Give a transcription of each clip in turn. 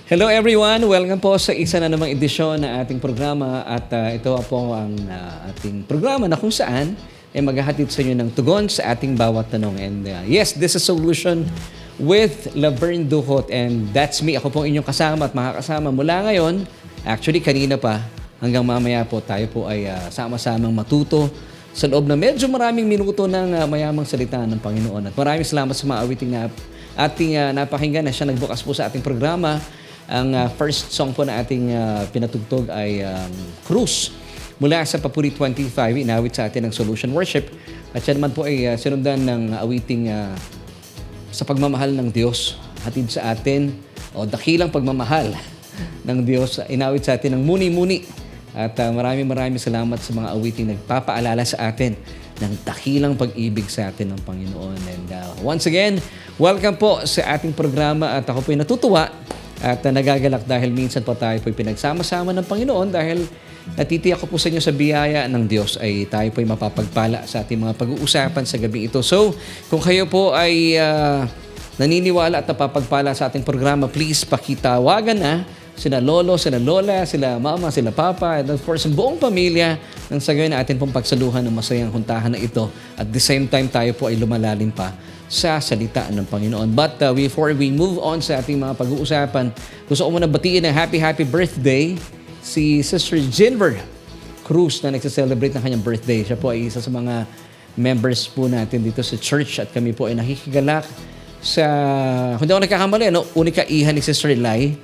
Hello everyone! Welcome po sa isa na namang edisyon ng ating programa at ito po ang ating programa na kung saan ay maghahatid sa inyo ng tugon sa ating bawat tanong. And yes, this is Solution with Laverne Duhot and that's me. Ako po inyong kasama at makakasama mula ngayon. Actually, kanina pa hanggang mamaya po tayo po ay sama-samang matuto sa loob na medyo maraming minuto ng mayamang salita ng Panginoon. At maraming salamat sa mga awiting na ating napakinggan na siya nagbukas po sa ating programa. Ang first song po na ating pinatugtog ay Cruz mula sa Papuri 25, inawit sa atin ng Solution Worship. At siya naman po ay sinundan ng awiting sa pagmamahal ng Diyos. Hatid sa atin, o dakilang pagmamahal ng Diyos. Inawit sa atin ng Muni-Muni. At maraming salamat sa mga awiting nagpapaalala sa atin ng dakilang pag-ibig sa atin ng Panginoon. And once again, welcome po sa ating programa at ako po ay natutuwa at nagagalak dahil minsan po tayo po pinagsama-sama ng Panginoon dahil natitiyak ko po sa inyo sa biyaya ng Diyos ay tayo po ay mapapagpala sa ating mga pag-uusapan sa gabi ito. So, kung kayo po ay naniniwala at napapagpala sa ating programa, please pakitawagan na sila lolo, sila lola, sila mama, sila papa, and of course, ang buong pamilya nang sa gayon na atin pong pagsaluhan ng masayang huntahan na ito. At the same time, tayo po ay lumalalim pa sa salita ng Panginoon. But before we move on sa ating mga pag-uusapan, gusto ko muna batiin ng happy birthday si Sister Jennifer Cruz na nagsa-celebrate ng kanyang birthday. Siya po ay isa sa mga members po natin dito sa church at kami po ay nakikigalak sa, kung di ako nagkakamali, unika iha ni Sister Eli,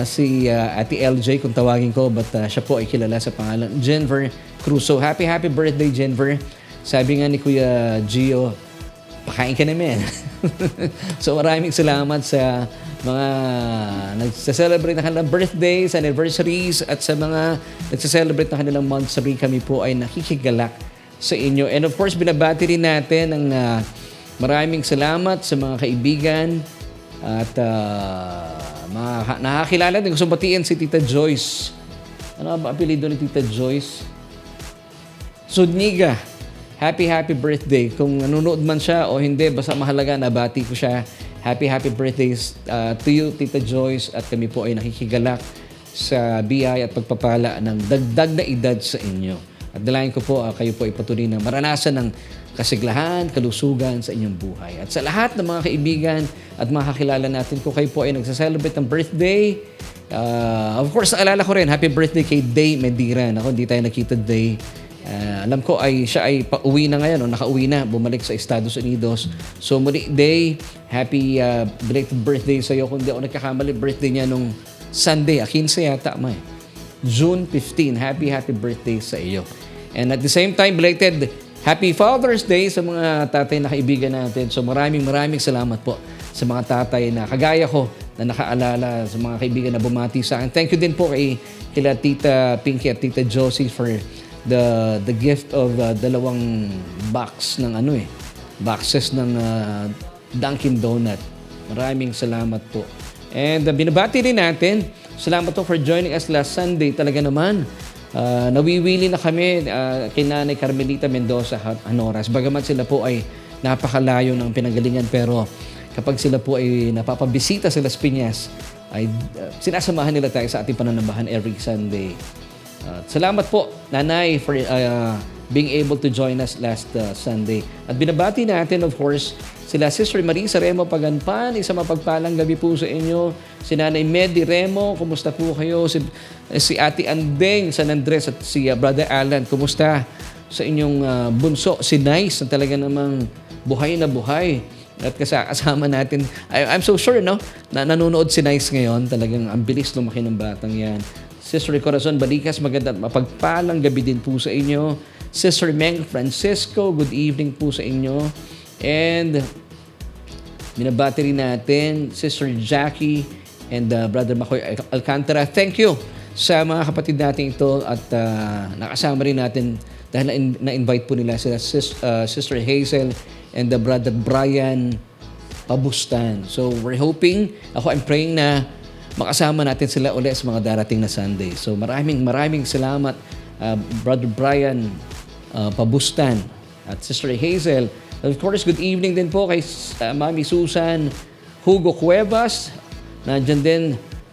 si Ate LJ kung tawagin ko, but siya po ay kilala sa pangalan Jennifer Cruz. So happy birthday Jennifer. Sabi nga ni Kuya Gio, pakain ka namin. So maraming salamat sa mga nagsa-celebrate ng kanilang birthdays, anniversaries, at sa mga nagsa-celebrate ng kanilang months. Kami po ay nakikigalak sa inyo. And of course, binabati rin natin ang maraming salamat sa mga kaibigan at nakakilala din. Gusto batiin si Tita Joyce. Ano ba apelido ni Tita Joyce? Sudniga. Happy birthday. Kung nanonood man siya o hindi, basta mahalaga, nabati ko siya. Happy birthdays to you, Tita Joyce. At kami po ay nakikigalak sa biyaya at pagpapala ng dagdag na edad sa inyo. At dalayan ko po, kayo po ay patuloy na maranasan ng kasiglahan, kalusugan sa inyong buhay. At sa lahat ng mga kaibigan at mga kakilala natin, kung kayo po ay nagsa-celebrate ng birthday, of course, naalala ko rin, happy birthday kay Day Mediran. Ako, hindi tayo nakita Day. Alam ko ay siya ay pauwi na ngayon o nakauwi na, bumalik sa Estados Unidos. So muli, Day, happy belated birthday sa iyo. Kung di ako nagkakamali, birthday niya nung Sunday, 15 yata, may June 15. Happy birthday sa iyo. And at the same time, belated Happy Father's Day sa mga tatay na kaibigan natin. So maraming salamat po sa mga tatay na kagaya ko na nakaalala, sa mga kaibigan na bumati sa akin. Thank you din po kila Tita Pinky at Tita Josie for the gift of dalawang boxes ng Dunkin Donut. Maraming salamat po. And binabati rin natin, salamat po for joining us last Sunday. Talaga naman, nawiwili na kami kay Nanay Carmelita Mendoza Hanoras. Bagamat sila po ay napakalayo ng pinanggalingan, pero kapag sila po ay napapabisita sa Las Piñas, ay sinasamahan nila tayo sa ating pananambahan every Sunday. Salamat po, Nanay, for being able to join us last Sunday. At binabati natin, of course, sila Sister Marisa Remo Paganpan, isang mapagpalang gabi po sa inyo. Si Nanay Medi Remo, kumusta po kayo? Si Ate Andeng San Andres at si Brother Alan, kumusta sa inyong bunso? Si Nice, na talaga namang buhay na buhay. At kasama natin, I'm so sure, na nanonood si Nice ngayon. Talagang ang bilis lumaki ng batang yan. Sister Corazon Balikas, maganda at mapagpalang gabi din po sa inyo. Sister Meng Francisco, good evening po sa inyo. And binabati rin natin Sister Jackie and Brother Makoy Alcantara. Thank you sa mga kapatid natin ito at nakasama rin natin dahil na-invite po nila sila Sister Hazel and Brother Brian Pabustan. So we're hoping, I'm praying na makasama natin sila ulit sa mga darating na Sunday. So maraming salamat Brother Brian Pabustan at Sister Hazel. Of course, good evening din po kay Mami Susan Hugo Cuevas. Nandiyan din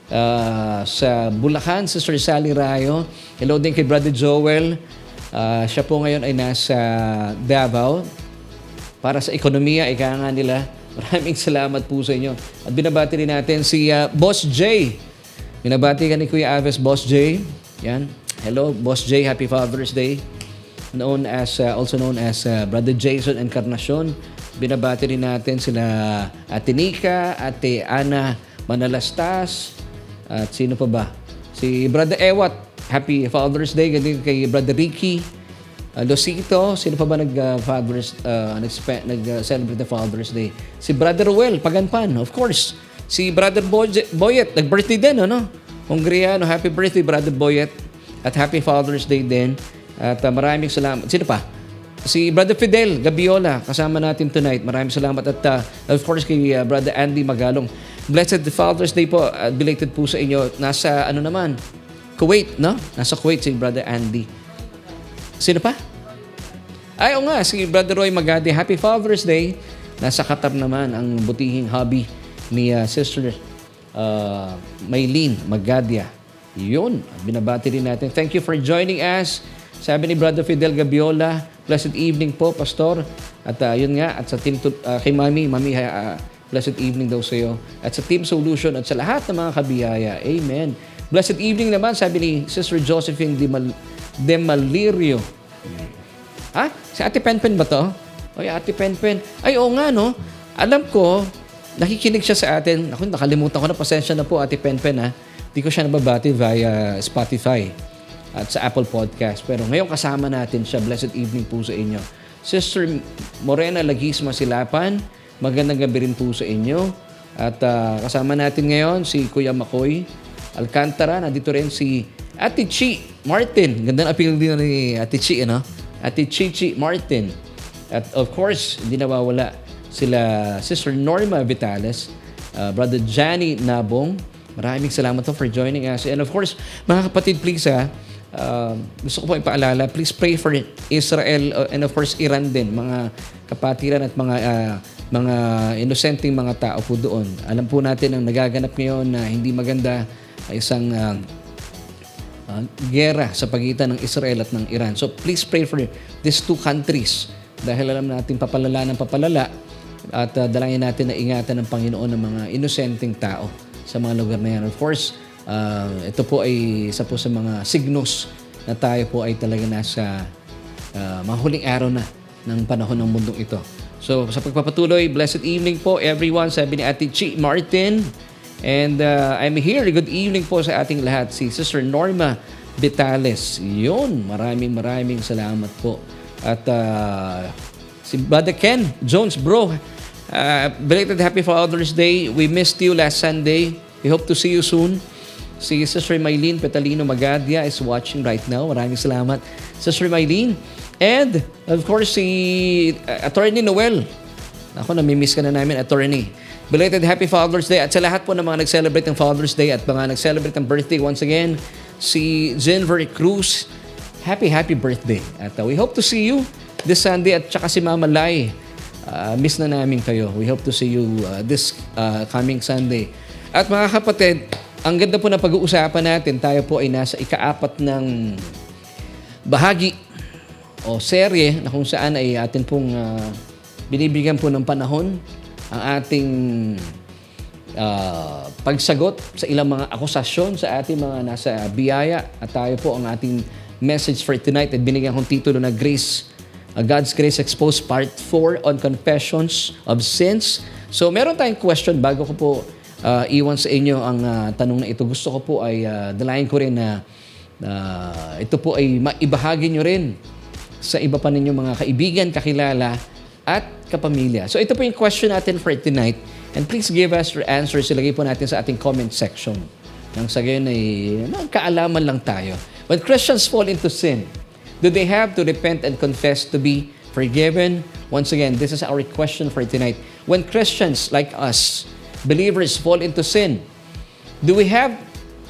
sa Bulacan, Sister Sally Rayo. Hello din kay Brother Joel. Siya po ngayon ay nasa Davao para sa ekonomiya, ika nga nila. Maraming salamat po sa inyo. At binabati rin natin si Boss J. Binabati ka ni Kuya Aves, Boss J. Yan. Hello, Boss J. Happy Father's Day. Also known as Brother Jason Encarnacion. Binabati rin natin sila Ate Nika, Ate Ana Manalastas, at sino pa ba? Si Brother Ewat. Happy Father's Day. Ganun kay Brother Ricky Losito. Sino pa ba nag-celebrate the Father's Day? Si Brother Ruel Paganpan, of course. Si Brother Boyet, nag-birthday din, ano? Hungriano, happy birthday, Brother Boyet. At happy Father's Day din. At maraming salamat. Sino pa? Si Brother Fidel Gabiola, kasama natin tonight. Maraming salamat. At of course, kay Brother Andy Magalong. Blessed Father's Day po. Belated po sa inyo. Nasa, Kuwait, no? Nasa Kuwait si Brother Andy. Sino pa? Ay, o nga, si Brother Roy Magadi. Happy Father's Day. Nasa Qatar naman ang butihing hobby ni Sister Maylene Magadia. Yun, binabati rin natin. Thank you for joining us. Sabi ni Brother Fidel Gabiola, blessed evening po, Pastor. At yun nga, at sa team kay Mami, blessed evening daw sa iyo. At sa Team Solution at sa lahat ng mga kabiyaya. Amen. Blessed evening naman, sabi ni Sister Josephine de Malirio. Ha? Si Ate Penpen ba to? Oy, Ate Penpen. Ay, oo nga, no? Alam ko, nakikinig siya sa atin. Ako, nakalimutan ko na. Pasensya na po, Ate Penpen, ha? Di ko siya nababati via Spotify at sa Apple Podcast. Pero ngayon kasama natin siya. Blessed evening po sa inyo. Sister Morena Lagisma Silapan, magandang gabi rin po sa inyo. At kasama natin ngayon si Kuya Makoy Alcantara. Nandito rin si Ate Chi Martin. Gandang appeal din ni Ate Chi, ano? Ate Chi Martin. At of course, hindi nawawala sila Sister Norma Vitales, Brother Johnny Nabong. Maraming salamat po for joining us. And of course, mga kapatid, please gusto ko po ipaalala, please pray for Israel and of course Iran din, mga kapatiran at mga inosenteng mga tao po doon. Alam po natin ang nagaganap ngayon na hindi maganda, isang gera sa pagitan ng Israel at ng Iran. So please pray for these two countries dahil alam natin papalala at dalangin natin na ingatan ng Panginoon ng mga inosenteng tao sa mga lugar na yan. Of course, ito po ay isa po sa mga signos na tayo po ay talaga nasa mga huling araw na ng panahon ng mundong ito. So, sa pagpapatuloy, blessed evening po everyone, sabi ni Ate Chi Martin. And I'm here. Good evening po sa ating lahat. Si Sister Norma Vitales. Yun, maraming salamat po. At si Brother Ken Jones, bro, belated happy Father's Day. We missed you last Sunday. We hope to see you soon. Si Sister Maylene Petalino Magadia is watching right now. Maraming salamat, Sister Maylene. And, of course, si Attorney Noel. Ako, namimiss ka na namin, Attorney. Belated happy Father's Day. At sa lahat po ng mga nag-celebrate ng Father's Day at mga nag-celebrate ng birthday, once again, si Jennifer Cruz, happy birthday. At we hope to see you this Sunday. At saka si Mama Lai, miss na namin kayo. We hope to see you this coming Sunday. At mga kapatid, ang ganda po na pag-uusapan natin, tayo po ay nasa ika-4 ng bahagi o serye na kung saan ay atin pong binibigyan po ng panahon ang ating pagsagot sa ilang mga akusasyon sa ating mga nasa biyaya. At tayo po ang ating message for tonight at binigyan kong titulo na God's Grace Exposed Part 4 on Confessions of Sins. So meron tayong question bago ko po iwan sa inyo ang tanong na ito. Gusto ko po ay dalayan ko rin na ito po ay maibahagi nyo rin sa iba pa ninyong mga kaibigan, kakilala, at kapamilya. So ito po yung question natin for tonight. And please give us your answers. Ilagay po natin sa ating comment section. Nang sa gayon ay kaalaman lang tayo. When Christians fall into sin, do they have to repent and confess to be forgiven? Once again, this is our question for tonight. When Christians like us, believers fall into sin, do we have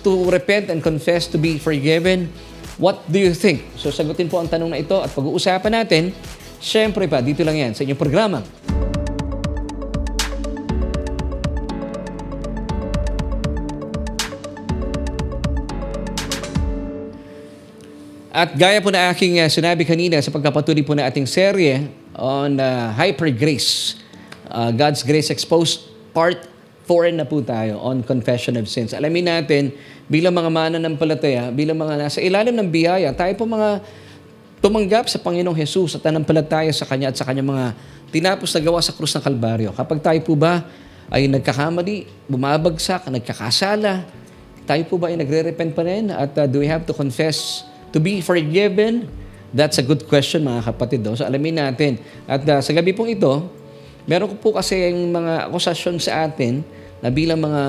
to repent and confess to be forgiven? What do you think? So sagutin po ang tanong na ito at pag-uusapan natin, syempre pa, dito lang yan sa inyong programa. At gaya po na aking sinabi kanina sa pagkapatuloy po na ating serye on Hyper Grace, God's Grace Exposed, Part 4 na po tayo on Confession of Sins. Alamin natin, bilang mga mananampalataya, bilang mga nasa ilalim ng biyaya, tayo po mga tumanggap sa Panginoong Jesus at nanampalataya sa Kanya at sa Kanyang mga tinapos na gawa sa krus ng Kalbaryo. Kapag tayo po ba ay nagkakamali, bumabagsak, nagkakasala, tayo po ba ay nagre-repent pa rin? At do we have to confess to be forgiven? That's a good question, mga kapatid. So alamin natin. At sa gabi pong ito, meron ko po kasi yung mga akusasyon sa atin na bilang mga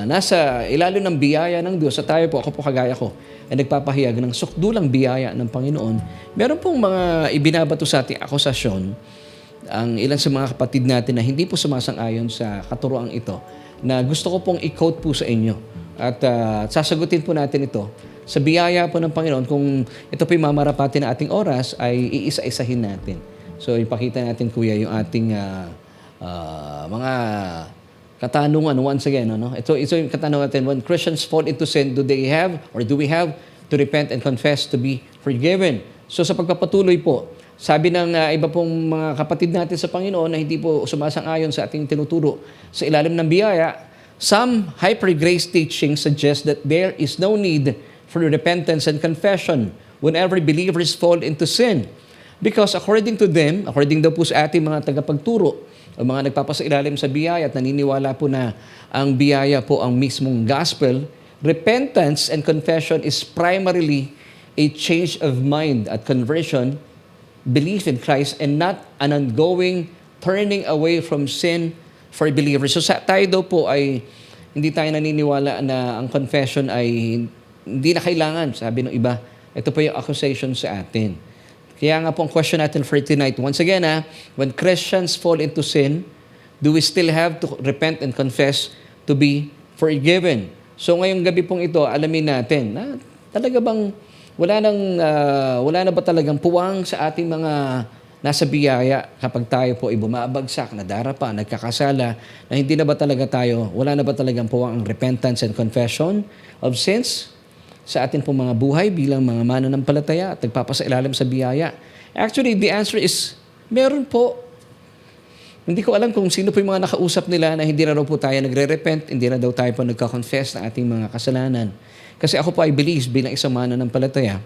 nasa ilalim ng biyaya ng Diyos, at tayo po, ako po kagaya ko, ay nagpapahayag ng sukdulang biyaya ng Panginoon. Meron pong mga ibinabato sa ating akusasyon ang ilan sa mga kapatid natin na hindi po sumasang-ayon sa katuroang ito, na gusto ko pong i-quote po sa inyo. At sasagutin po natin ito sa biyaya po ng Panginoon. Kung ito po yung mamarapatin na ating oras, ay iisa-isahin natin. So, ipakita natin, Kuya, yung ating mga katanungan once again. Ito yung katanungan natin. When Christians fall into sin, do we have to repent and confess to be forgiven? So, sa pagpapatuloy po, sabi ng iba pong mga kapatid natin sa Panginoon na hindi po sumasang-ayon sa ating tinuturo sa ilalim ng biyaya, some hyper grace teachings suggest that there is no need for repentance and confession whenever believers fall into sin. Because according to them, according daw po sa ating mga tagapagturo, o mga nagpapasailalim sa biyaya at naniniwala po na ang biyaya po ang mismong gospel, repentance and confession is primarily a change of mind at conversion, belief in Christ, and not an ongoing turning away from sin for believers. So tayo daw po ay hindi tayo naniniwala na ang confession ay hindi na kailangan, sabi ng iba. Ito po yung accusation sa atin. Kaya nga po ang question natin for tonight, once again, when Christians fall into sin, do we still have to repent and confess to be forgiven? So ngayong gabi pong ito, alamin natin na talaga bang wala na ba talagang puwang sa ating mga nasa biyaya kapag tayo po ay bumabagsak, nadarapa, nagkakasala, na hindi na ba talaga tayo, wala na ba talagang puwang ang repentance and confession of sins sa atin pong mga buhay bilang mga mananampalataya at nagpapasailalim sa biyaya? Actually, the answer is, meron po. Hindi ko alam kung sino po yung mga nakausap nila na hindi na raw po tayo nagre-repent, hindi na daw tayo po nagka-confess ng ating mga kasalanan. Kasi ako po, I believe, bilang isang mananampalataya,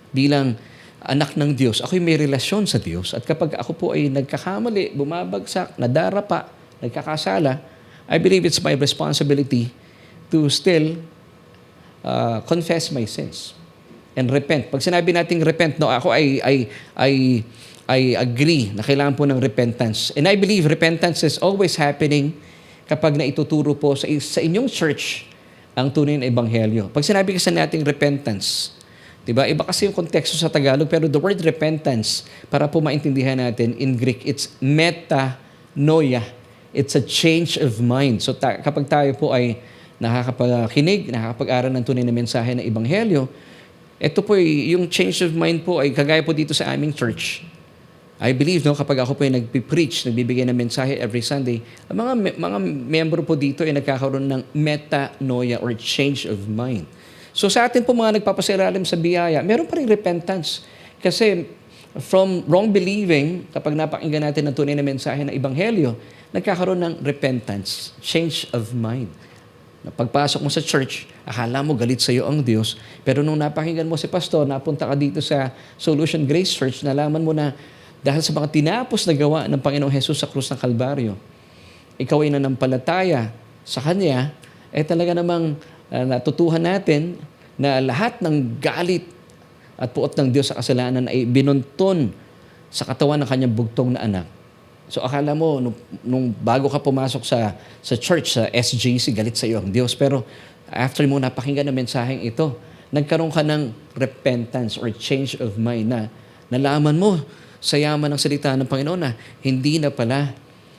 bilang anak ng Diyos, ako'y may relasyon sa Diyos. At kapag ako po ay nagkakamali, bumabagsak, nadarapa, nagkakasala, I believe it's my responsibility to still confess my sins and repent. Pag sinabi nating repent, ako I agree na kailangan po ng repentance. And I believe repentance is always happening kapag naituturo po sa inyong church ang tunay na ebanghelyo. Pag sinabi kasi nating repentance, diba? Iba kasi yung konteksto sa Tagalog, pero the word repentance, para po maintindihan natin, in Greek, it's metanoia. It's a change of mind. So kapag tayo po ay nakakapakinig, nakakapag-aral ng tunay na mensahe ng ebanghelyo, ito po yung change of mind po ay kagaya po dito sa aming church. I believe, kapag ako po ay nagpipreach, nagbibigay ng mensahe every Sunday, ang mga membro po dito ay nagkakaroon ng metanoia or change of mind. So sa atin po mga nagpapasailalim sa biyaya, meron pa rin repentance. Kasi from wrong believing, kapag napakinggan natin ang tunay na mensahe ng ebanghelyo, nagkakaroon ng repentance, change of mind. Pagpasok mo sa church, akala mo galit sa iyo ang Diyos, pero nung napakinggan mo si pastor, napunta ka dito sa Solution Grace Church, nalaman mo na dahil sa mga tinapos na gawa ng Panginoong Jesus sa krus ng Kalbaryo, ikaw ay nanampalataya sa Kanya, talaga namang natutuhan natin na lahat ng galit at puot ng Diyos sa kasalanan ay binunton sa katawan ng Kanyang bugtong na anak. So akala mo, nung bago ka pumasok sa church, sa SJC, galit sa iyo ang Diyos. Pero after mo napakinggan ang mensaheng ito, nagkaroon ka ng repentance or change of mind na nalaman mo sa yaman ng salita ng Panginoon na hindi na pala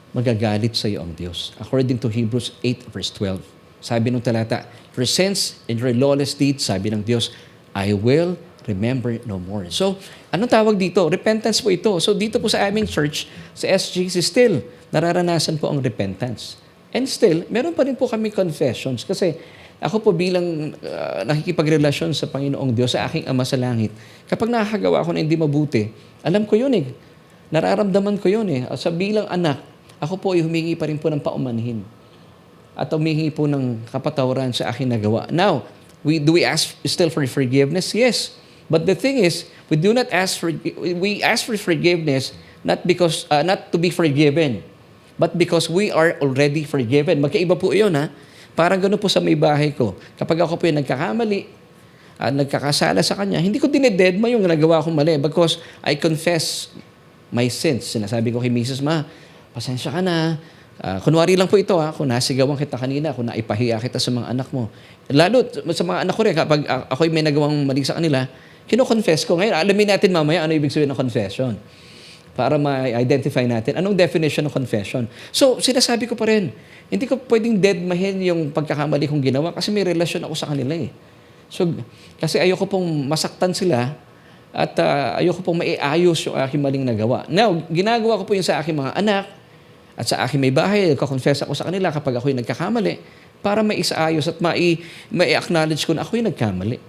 magagalit sa iyo ang Diyos. According to Hebrews 8 verse 12. Sabi ng talata, for since in your lawless deeds, sabi ng Diyos, I will remember no more. So, anong tawag dito? Repentance po ito. So, dito po sa aming church, sa SGC, still, nararanasan po ang repentance. And still, meron pa rin po kami confessions kasi Ako po bilang nakikipagrelasyon sa Panginoong Diyos, sa aking Ama sa Langit, kapag nakakagawa ako na hindi mabuti, alam ko yun eh. Nararamdaman ko yun eh. Sa bilang anak, ako po ay humingi pa rin po ng paumanhin. At humingi po ng kapatawaran sa aking nagawa. Now, do we ask still for forgiveness? Yes. But the thing is, we ask for forgiveness not to be forgiven, but because we are already forgiven. Magkaiba po yun, ha? Parang gano'n po sa may bahay ko. Kapag ako po yung nagkakamali, nagkakasala sa kanya, hindi ko dinededma yung nagawa kong mali because I confess my sins. Sinasabi ko kay Mrs. Ma, pasensya ka na. Kunwari lang po ito, kung nasigawan kita kanina, kung naipahiya kita sa mga anak mo. Lalo sa mga anak ko rin, kapag ako'y may nagawang mali sa kanila, kino-confess ko. Ngayon, alamin natin mamaya ano ibig sabihin ng confession para ma-identify natin anong definition ng confession. So, sinasabi ko pa rin, hindi ko pwedeng deadmahin yung pagkakamali kong ginawa kasi may relasyon ako sa kanila eh. So, kasi ayoko pong masaktan sila at ayoko pong maiayos yung aking maling nagawa. Now, ginagawa ko po yun sa aking mga anak at sa aking may bahay. Nagko-confess ako sa kanila kapag ako'y nagkakamali para maisaayos at mai-acknowledge ko na ako'y nagkamali.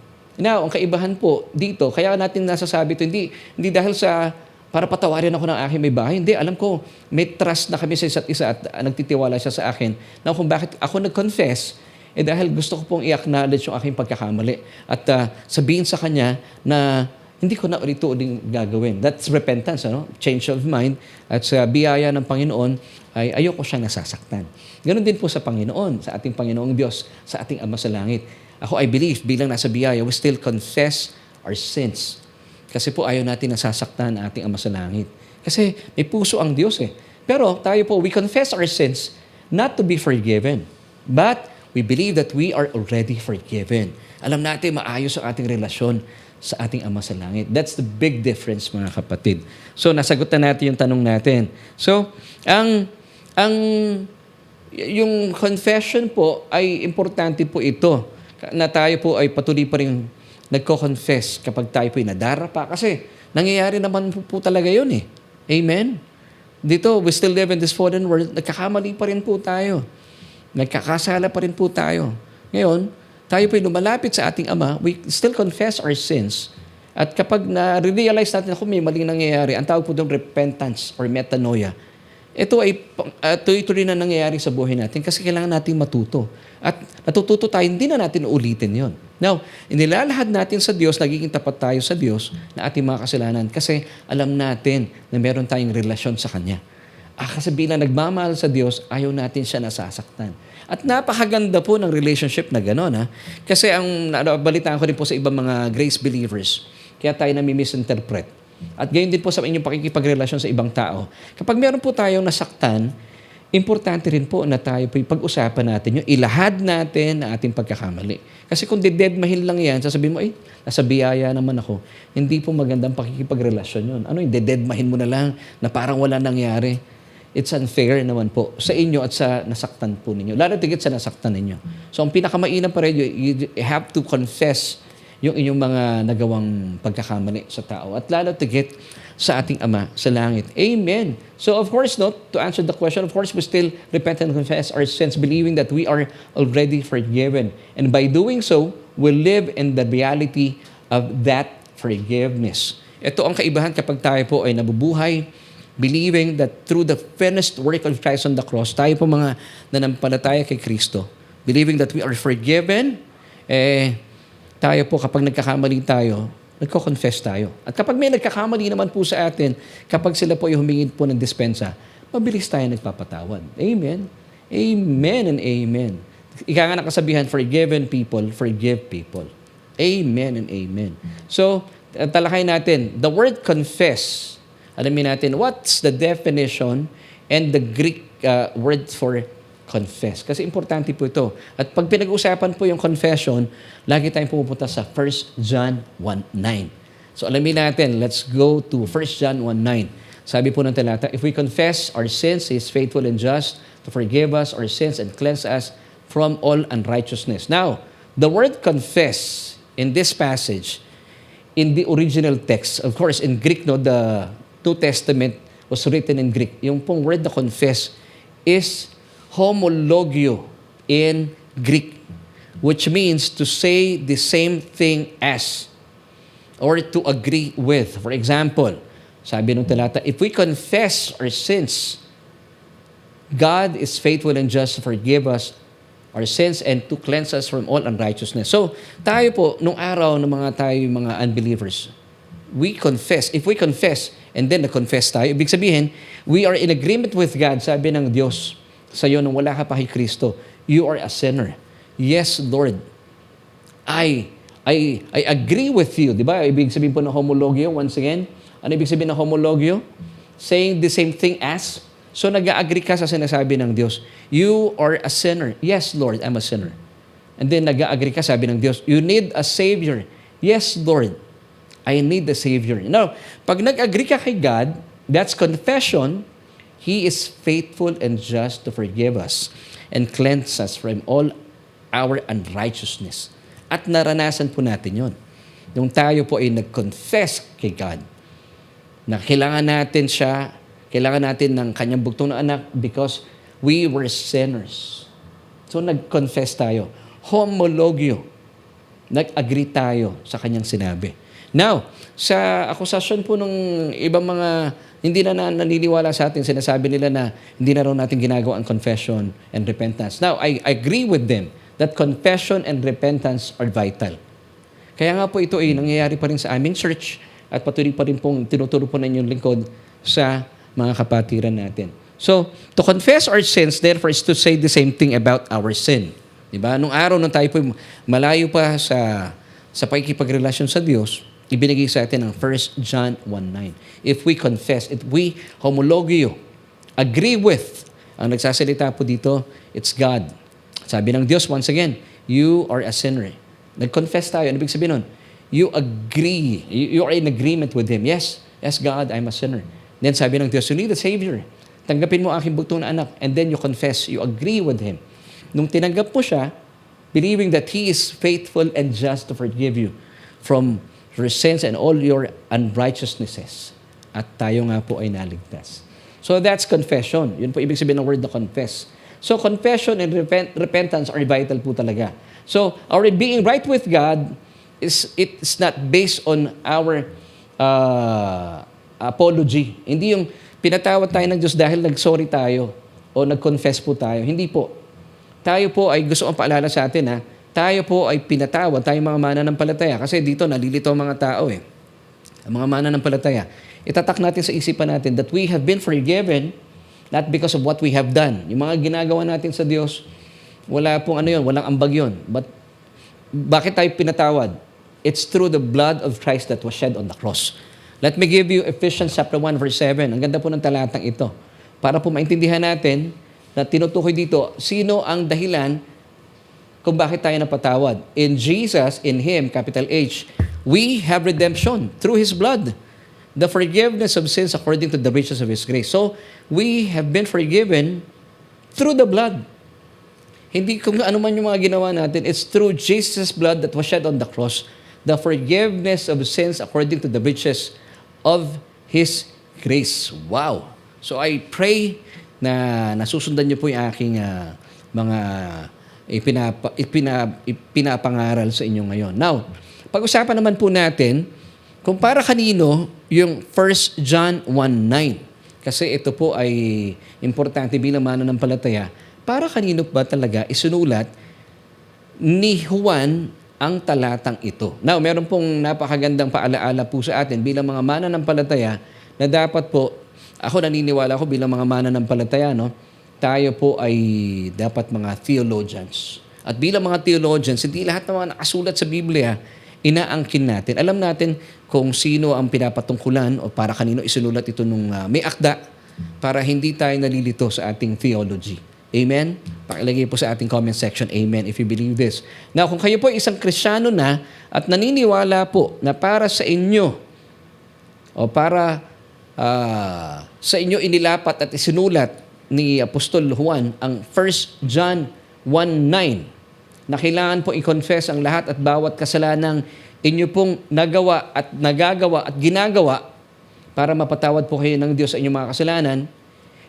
Now, ang kaibahan po dito, kaya natin nasasabi ito, hindi dahil sa para patawarin ako ng aking may bahay. Hindi, alam ko, may trust na kami sa isa't isa at nagtitiwala siya sa akin na kung bakit ako nag-confess, dahil gusto ko pong i-acknowledge yung aking pagkakamali at sabihin sa kanya na hindi ko na ulit-uling gagawin. That's repentance, change of mind. At sa biyaya ng Panginoon, ay ayoko siyang nasasaktan. Ganon din po sa Panginoon, sa ating Panginoong Diyos, sa ating Ama sa Langit. Ako, I believe, bilang nasa biyaya, we still confess our sins. Kasi po ayaw natin nasasaktan ang ating Ama sa Langit. Kasi may puso ang Diyos eh. Pero tayo po, we confess our sins not to be forgiven. But we believe that we are already forgiven. Alam natin, maayos ang ating relasyon sa ating Ama sa Langit. That's the big difference, mga kapatid. So, nasagot na natin yung tanong natin. So, yung confession po ay importante po ito. Na tayo po ay patuloy pa rin nagko-confess kapag tayo po'y nadarapa. Kasi nangyayari naman po talaga yun eh. Amen? Dito, we still live in this fallen world. Nagkakamali pa rin po tayo. Nagkakasala pa rin po tayo. Ngayon, tayo po'y lumalapit sa ating Ama, we still confess our sins. At kapag na-realize natin kung may maling nangyayari, ang tawag po doon repentance or metanoia. Ito ay tuloy-tuloy na nangyayari sa buhay natin kasi kailangan natin matuto. At natututo tayo, hindi na natin ulitin yon. Now, inilalahad natin sa Diyos, nagiging tapat tayo sa Diyos na ating mga kasalanan kasi alam natin na meron tayong relasyon sa Kanya. Kasi bilang nagmamahal sa Diyos, ayaw natin siya nasasaktan. At napakaganda po ng relationship na gano'n. Kasi ang nabalitaan ko rin po sa ibang mga grace believers, kaya tayo nami-misinterpret. At gayon din po sa inyong pakikipagrelasyon sa ibang tao. Kapag meron po tayong nasaktan, importante rin po na tayo po pag-usapan natin yung ilahad natin na ating pagkakamali. Kasi kung dededmahin lang yan, sasabihin mo, nasa biyaya naman ako. Hindi po magandang pakikipagrelasyon yun. Ano yung dededmahin mo na lang na parang wala nangyari? It's unfair naman po sa inyo at sa nasaktan po ninyo. Lalo tigit sa nasaktan ninyo. So ang pinakamainam pa rin, you have to confess yung inyong mga nagawang pagkakamali sa tao. At lalo tigit sa ating Ama sa Langit. Amen. So of course, to answer the question, of course, we still repent and confess our sins, believing that we are already forgiven. And by doing so, we live in the reality of that forgiveness. Ito ang kaibahan kapag tayo po ay nabubuhay, believing that through the finished work of Christ on the cross, tayo po mga nanampalataya kay Kristo, believing that we are forgiven, tayo po kapag nagkakamali tayo, nagko-confess tayo. At kapag may nagkakamali naman po sa atin, kapag sila po ay humingin po ng dispensa, mabilis tayo nagpapatawad. Amen? Amen and amen. Ika nga nakasabihan, forgiven people, forgive people. Amen and amen. So, talakay natin, the word confess, alamin natin, what's the definition and the Greek word for confess. Kasi importante po ito. At pag pinag-usapan po yung confession, lagi tayong pupunta sa 1 John 1:9. So alamin natin, let's go to 1 John 1:9. Sabi po ng talata, if we confess our sins, He is faithful and just to forgive us our sins and cleanse us from all unrighteousness. Now, the word confess in this passage, in the original text, of course, in Greek, the New Testament was written in Greek. Yung pong word na confess is homologio in Greek. which means to say the same thing as or to agree with. For example, sabi ng talata, if we confess our sins, God is faithful and just to forgive us our sins and to cleanse us from all unrighteousness. So, tayo po, nung araw ng mga unbelievers, we confess. If we confess, and then na-confess tayo, ibig sabihin, we are in agreement with God. Sabi ng Diyos sa iyo nung wala ka pa kay Kristo, you are a sinner. Yes, Lord, I agree with you. Di ba? Ibig sabihin po ng homologio, once again. Ano ibig sabihin ng homologio? Saying the same thing as. So, nag-agree ka sa sinasabi ng Diyos. You are a sinner. Yes, Lord, I'm a sinner. And then, nag-agree ka, sabi ng Diyos, you need a Savior. Yes, Lord, I need a Savior. Now, pag nag-agree ka kay God, that's confession. He is faithful and just to forgive us and cleanse us from all our unrighteousness. At naranasan po natin yon. Nung tayo po ay nag-confess kay God, na kailangan natin siya, kailangan natin ng kanyang bugtong na anak because we were sinners. So nag-confess tayo. Homologio. Nag-agree tayo sa kanyang sinabi. Now, sa akusasyon po ng ibang mga hindi na naniniwala sa atin, sinasabi nila na hindi na raw natin ginagawa ang confession and repentance. Now, I agree with them that confession and repentance are vital. Kaya nga po ito ay nangyayari pa rin sa aming church at patuloy pa rin pong tinuturo po na inyong lingkod sa mga kapatiran natin. So, to confess our sins, therefore, is to say the same thing about our sin. Diba? Nung araw nung tayo po malayo pa sa pakikipagrelasyon sa Diyos, ibinigay sa atin ang 1 John 1:9. If we confess, if we homologio, agree with, ang nagsasalita po dito, it's God. Sabi ng Diyos, once again, you are a sinner. Nag-confess tayo. Ano ibig sabihin nun? You agree. You are in agreement with Him. Yes, God, I'm a sinner. Then sabi ng Diyos, you need a Savior. Tanggapin mo aking bugtong na anak. And then you confess, you agree with Him. Nung tinanggap mo siya, believing that He is faithful and just to forgive you from your sins and all your unrighteousnesses. At tayo nga po ay naligtas. So that's confession. Yun po ibig sabihin ng word na confess. So confession and repentance are vital po talaga. So our being right with God, it's not based on our apology. Hindi yung pinatawad tayo ng Diyos dahil nag-sorry tayo o nag-confess po tayo. Hindi po. Tayo po ay gusto kong paalala sa atin tayo po ay pinatawad, tayong mga mananampalataya. Kasi dito nalilito ang mga tao Ang mga mananampalataya. Itatak natin sa isipan natin that we have been forgiven not because of what we have done. Yung mga ginagawa natin sa Diyos, wala pong walang ambag yun. But bakit tayo pinatawad? It's through the blood of Christ that was shed on the cross. Let me give you Ephesians chapter 1 verse 7. Ang ganda po ng talatang ito. Para po maintindihan natin na tinutukoy dito, sino ang dahilan kung bakit tayo napatawad. In Jesus, in Him, capital H, we have redemption through His blood. The forgiveness of sins according to the riches of His grace. So, we have been forgiven through the blood. Hindi kung ano man yung mga ginawa natin, it's through Jesus' blood that was shed on the cross. The forgiveness of sins according to the riches of His grace. Wow! So I pray na nasusundan niyo po yung aking mga ipinapangaral sa inyo ngayon. Now, pag-usapan naman po natin kung para kanino yung 1 John 1:9. Kasi ito po ay importante bilang mananampalataya. Para kanino ba talaga isinulat ni Juan ang talatang ito? Now, meron pong napakagandang paalaala po sa atin bilang mga mananampalataya na dapat po, ako naniniwala ko bilang mga mananampalataya, tayo po ay dapat mga theologians. At bilang mga theologians, hindi lahat ng mga nakasulat sa Biblia, inaangkin natin. Alam natin kung sino ang pinapatungkulan o para kanino isinulat ito nung may akda para hindi tayo nalilito sa ating theology. Amen? Pakilagay po sa ating comment section, amen, if you believe this. Now, kung kayo po isang Kristiyano na at naniniwala po na para sa inyo o para sa inyo inilapat at isinulat ni Apostol Juan ang 1 John 1:9 na kailangan po i-confess ang lahat at bawat kasalanang inyo pong nagawa at nagagawa at ginagawa para mapatawad po kayo ng Diyos sa inyong mga kasalanan.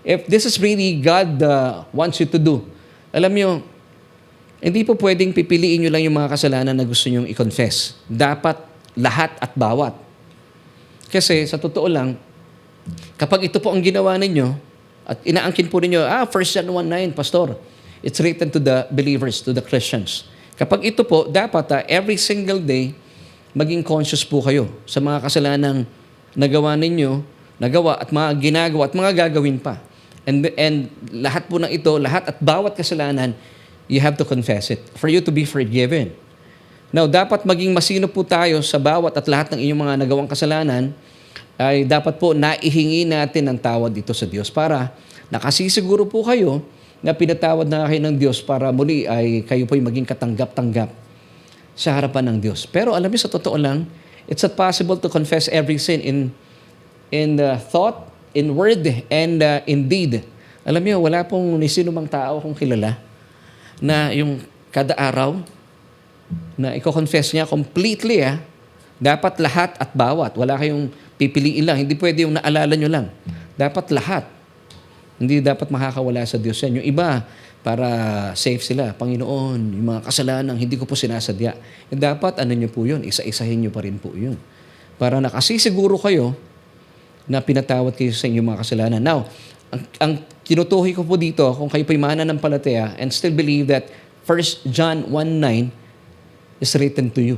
If this is really God wants you to do, alam nyo, Hindi po pwedeng pipiliin nyo lang yung mga kasalanan na gusto nyong i-confess. Dapat lahat at bawat. Kasi sa totoo lang, kapag ito po ang ginawa ninyo, at inaangkin po ninyo, 1 John 1:9, Pastor, it's written to the believers, to the Christians. Kapag ito po, dapat every single day, maging conscious po kayo sa mga kasalanang nagawa ninyo, nagawa at mga ginagawa at mga gagawin pa. And lahat po ng ito, lahat at bawat kasalanan, you have to confess it for you to be forgiven. Now, dapat maging masino po tayo sa bawat at lahat ng inyong mga nagawang kasalanan, ay dapat po naihingi natin ang tawad dito sa Diyos para nakasisiguro po kayo na pinatawad na kayo ng Diyos para muli ay kayo po'y maging katanggap-tanggap sa harapan ng Diyos. Pero alam niyo, sa totoo lang, it's not possible to confess every sin in thought, in word, and in deed. Alam niyo, wala pong ni sino mang tao kung kilala na yung kada araw na i-confess niya completely, dapat lahat at bawat. Wala kayong pipiliin lang. Hindi pwede yung naalala nyo lang. Dapat lahat. Hindi dapat makakawala sa Diyos yan. Yung iba, para safe sila. Panginoon, yung mga kasalanan, hindi ko po sinasadya. Dapat, nyo po yun? Isa-isahin nyo pa rin po yun. Para nakasisiguro kayo na pinatawad kayo sa inyong mga kasalanan. Now, ang tinutukoy ko po dito, kung kayo po'y mananampalataya and still believe that 1 John 1:9 is written to you.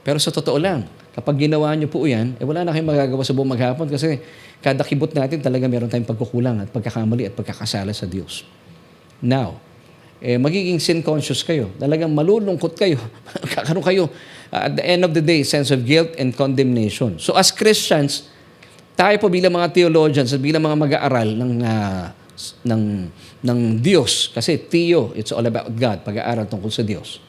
Pero sa totoo lang, kapag ginawa nyo po yan, wala na kayong magagawa sa buong maghapon kasi kada kibot natin talaga meron tayong pagkukulang at pagkakamali at pagkakasala sa Diyos. Now, magiging sin conscious kayo. Talagang malulungkot kayo. Kakaroon kayo, at the end of the day, sense of guilt and condemnation. So as Christians, tayo po bilang mga theologians at bilang mga mag-aaral ng Diyos, kasi theo, it's all about God, pag-aaral tungkol sa Diyos.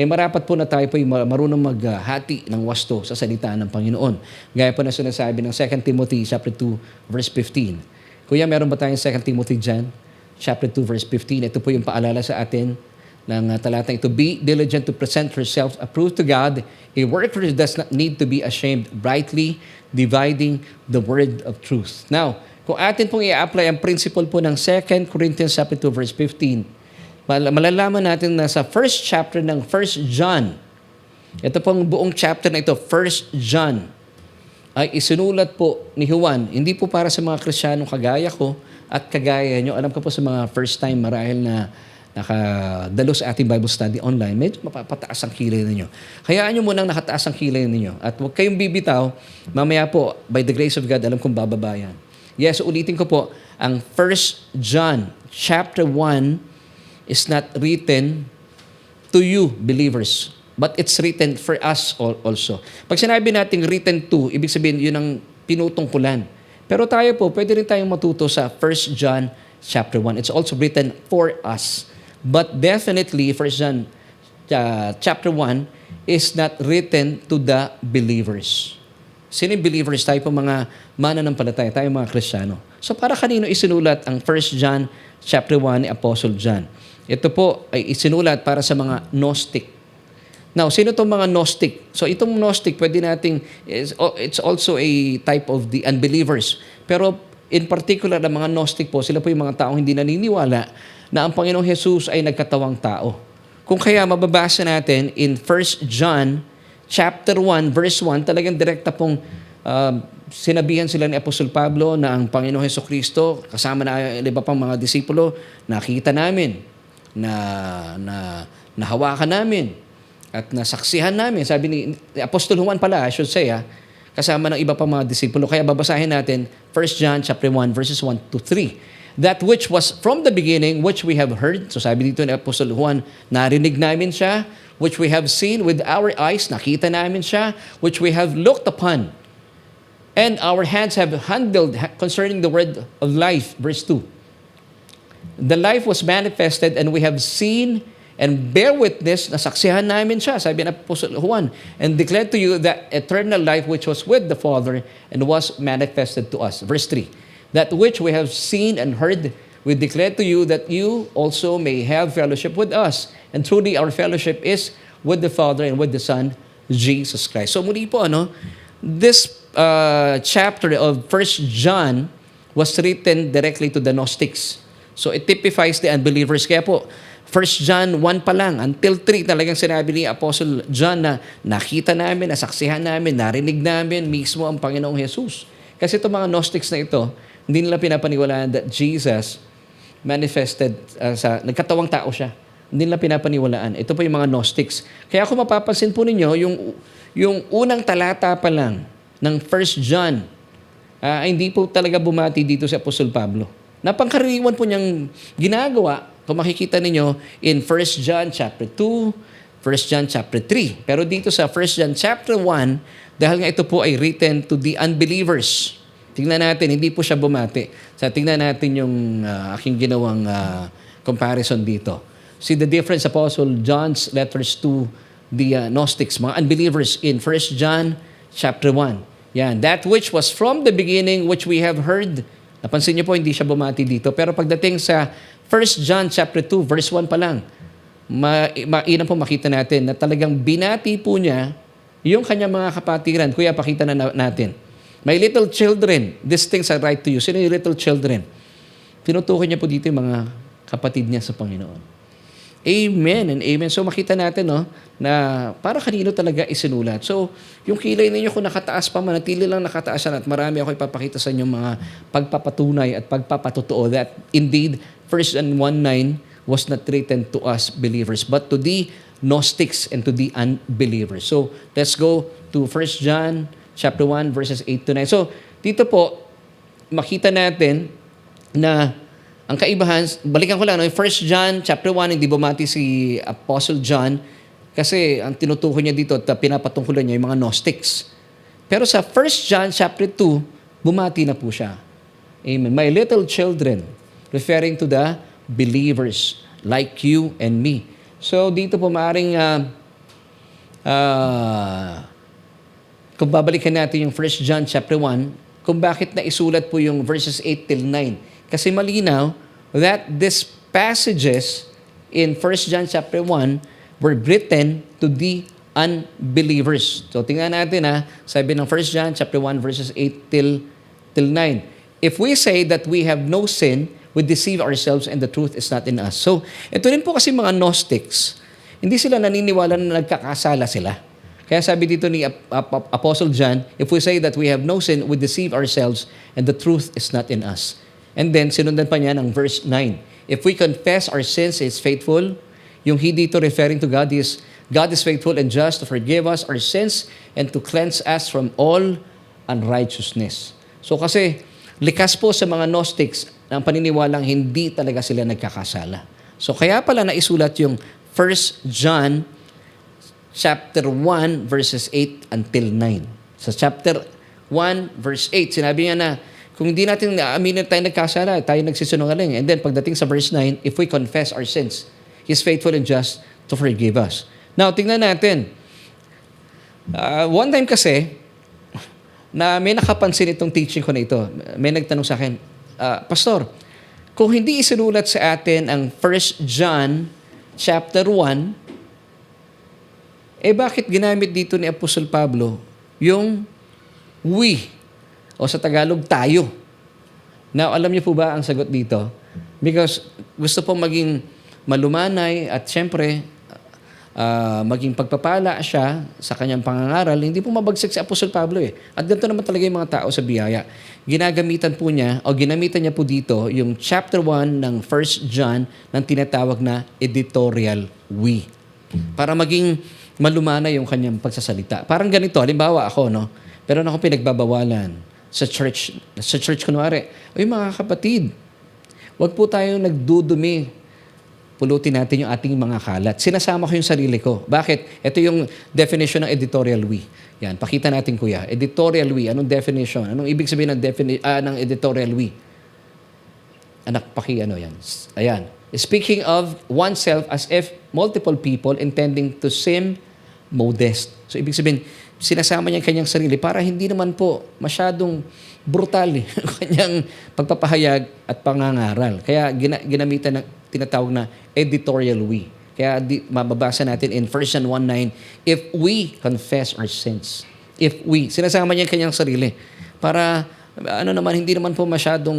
Marapat po na tayo po marunong maghati ng wasto sa salita ng Panginoon. Gaya po na sinasabi ng 2 Timothy chapter 2, verse 15. Kuya, meron ba tayong 2 Timothy dyan? Chapter 2, verse 15. Ito po yung paalala sa atin ng talatang ito. Be diligent to present yourselves approved to God, a worker who does not need to be ashamed, rightly dividing the word of truth. Now, kung atin pong i-apply ang principle po ng 2 Corinthians chapter 2, verse 15, malalaman natin na sa first chapter ng 1 John, ito pong buong chapter na ito, 1 John, ay isinulat po ni Juan, hindi po para sa mga Kristiyanong kagaya ko at kagaya nyo. Alam ko po sa mga first time marahil na nakadalo sa ating Bible study online, medyo mapapataas ang kilay ninyo. Hayaan nyo munang nakataas ang kilay ninyo. At huwag kayong bibitaw, mamaya po, by the grace of God, alam kong bababayan. Yes, ulitin ko po, ang 1 John chapter 1 is not written to you, believers, but it's written for us also. Pag sinabi natin written to, ibig sabihin yun ang pinutungkulan. Pero tayo po, pwede rin tayong matuto sa 1 John chapter 1. It's also written for us. But definitely, 1 John chapter 1 is not written to the believers. Sino yung believers? Tayo po mga mananampalataya, tayo mga Kristiyano. So para kanino isinulat ang 1 John chapter 1 ni Apostle John? Ito po ay isinulat para sa mga Gnostic. Now, sino itong mga Gnostic? So itong Gnostic, pwede nating, it's also a type of the unbelievers. Pero in particular, ang mga Gnostic po, sila po yung mga taong hindi naniniwala na ang Panginoong Jesus ay nagkatawang tao. Kung kaya mababasa natin in 1 John chapter 1, verse 1, talagang direkta pong sinabihan sila ni Apostol Pablo na ang Panginoong Jesucristo, kasama na iba pang mga disipulo, nakita namin, nahawakan namin, at nasaksihan namin. Sabi ni Apostol Juan pala, I should say, kasama ng iba pang mga disipulo. Kaya babasahin natin 1 John chapter 1, verses 1 to 3. That which was from the beginning, which we have heard. So sabi dito ni Apostol Juan, narinig namin siya, which we have seen with our eyes, nakita namin siya, which we have looked upon, and our hands have handled concerning the word of life. Verse 2. The life was manifested, and we have seen and bear witness, nasaksihan namin siya, sabi ng Apostol Juan, and declared to you that eternal life which was with the Father and was manifested to us. Verse 3. That which we have seen and heard, we declare to you that you also may have fellowship with us. And truly our fellowship is with the Father and with the Son, Jesus Christ. So muli po, this chapter of 1 John was written directly to the Gnostics. So it typifies the unbelievers. Kaya po, 1 John 1 pa lang, until 3, talagang sinabi ni Apostle John na nakita namin, nasaksihan namin, narinig namin mismo ang Panginoong Jesus. Kasi itong mga Gnostics na ito, hindi nila pinapaniwalaan that Jesus manifested nagkatawang tao siya. Hindi nila pinapaniwalaan. Ito po yung mga Gnostics. Kaya kung mapapansin po ninyo, yung unang talata pa lang ng 1 John, hindi po talaga bumati dito si Apostol Pablo. Napangkaraniwan po niyang ginagawa, kung makikita ninyo, in 1 John chapter 2, 1 John chapter 3. Pero dito sa 1 John chapter 1, dahil nga ito po ay written to the unbelievers. Tingnan natin, hindi po siya bumati. Tingnan natin yung aking ginawang comparison dito. See the difference, Apostle John's letters to the Gnostics, mga unbelievers in 1 John chapter 1. Yan, that which was from the beginning, which we have heard. Napansin niyo po, hindi siya bumati dito. Pero pagdating sa 1 John chapter 2, verse 1 pa lang, mainam po makita natin na talagang binati po niya yung kanyang mga kapatiran. Kuya, pakita na natin. My little children, these things I write to you. Sino yung little children? Tinutukoy niya po dito yung mga kapatid niya sa Panginoon. Amen and amen. So makita natin na para kanino talaga isinulat. So yung kilay ninyo kung nakataas pa, manatili lang nakataas at marami ako ipapakita sa inyo mga pagpapatunay at pagpapatotoo that indeed 1 John 1:9 was not written to us believers but to the Gnostics and to the unbelievers. So let's go to 1 John chapter 1 verses 8 to 9. So dito po makita natin na ang kaibahan, balikan ko lang, 1 John chapter 1, hindi bumati si Apostle John kasi ang tinutukoy niya dito at pinapatungkulan niya yung mga Gnostics. Pero sa 1 John chapter 2, bumati na po siya. Amen. My little children, referring to the believers like you and me. So dito po maaaring kung babalikan natin yung 1 John chapter 1, kung bakit na isulat po yung verses 8 till 9. Kasi malinaw that these passages in 1 John chapter 1 were written to the unbelievers. So tingnan natin sabi ng 1 John chapter 1 verses 8 till 9. If we say that we have no sin, we deceive ourselves and the truth is not in us. So ito rin po kasi mga Gnostics, hindi sila naniniwala na nagkakasala sila. Kaya sabi dito ni Apostle John, if we say that we have no sin, we deceive ourselves and the truth is not in us. And then, sinundan pa niya ng verse 9. If we confess our sins, He is faithful. Yung He dito referring to God is faithful and just to forgive us our sins and to cleanse us from all unrighteousness. So kasi, likas po sa mga Gnostics ang paniniwalang hindi talaga sila nagkakasala. So kaya pala naisulat yung 1 John chapter 1 verses 8 until 9. Sa chapter 1 verse 8, sinabi niya na kung hindi natin aaminin tayo nagkasala, tayo nagsisinungaling. And then pagdating sa verse 9, if we confess our sins, He's faithful and just to forgive us. Now, tingnan natin. One time kasi, na may nakapansin itong teaching ko na ito. May nagtanong sa akin, Pastor, kung hindi isinulat sa atin ang 1 John chapter 1, bakit ginamit dito ni Apostol Pablo yung we? O sa Tagalog, tayo. Now, alam niyo po ba ang sagot dito? Because gusto pong maging malumanay at syempre, maging pagpapala siya sa kanyang pangangaral, hindi po mabagsik si Apostol Pablo . At ganito naman talaga yung mga tao sa biyaya. Ginagamitan po niya, o ginamitan niya po dito, yung chapter 1 ng 1 John ng tinatawag na editorial we. Para maging malumanay yung kanyang pagsasalita. Parang ganito, halimbawa ako, pero ako pinagbabawalan sa church kunwari, mga kapatid, wag po tayong nagdudumi, pulutin natin yung ating mga kalat. Sinasama ko yung sarili ko. Bakit? Ito yung definition ng editorial we. Yan, pakita natin kuya. Editorial we, anong definition? Anong ibig sabihin ng editorial we? Anak, yan. Ayan. Speaking of oneself as if multiple people intending to seem modest. So, ibig sabihin, sinasama niya kanyang sarili para hindi naman po masyadong brutal kanyang pagpapahayag at pangangaral. Kaya ginamitan ng tinatawag na editorial we. Kaya mababasa natin in 1 John 1:9, if we confess our sins. If we, sinasama niya kanyang sarili para hindi naman po masyadong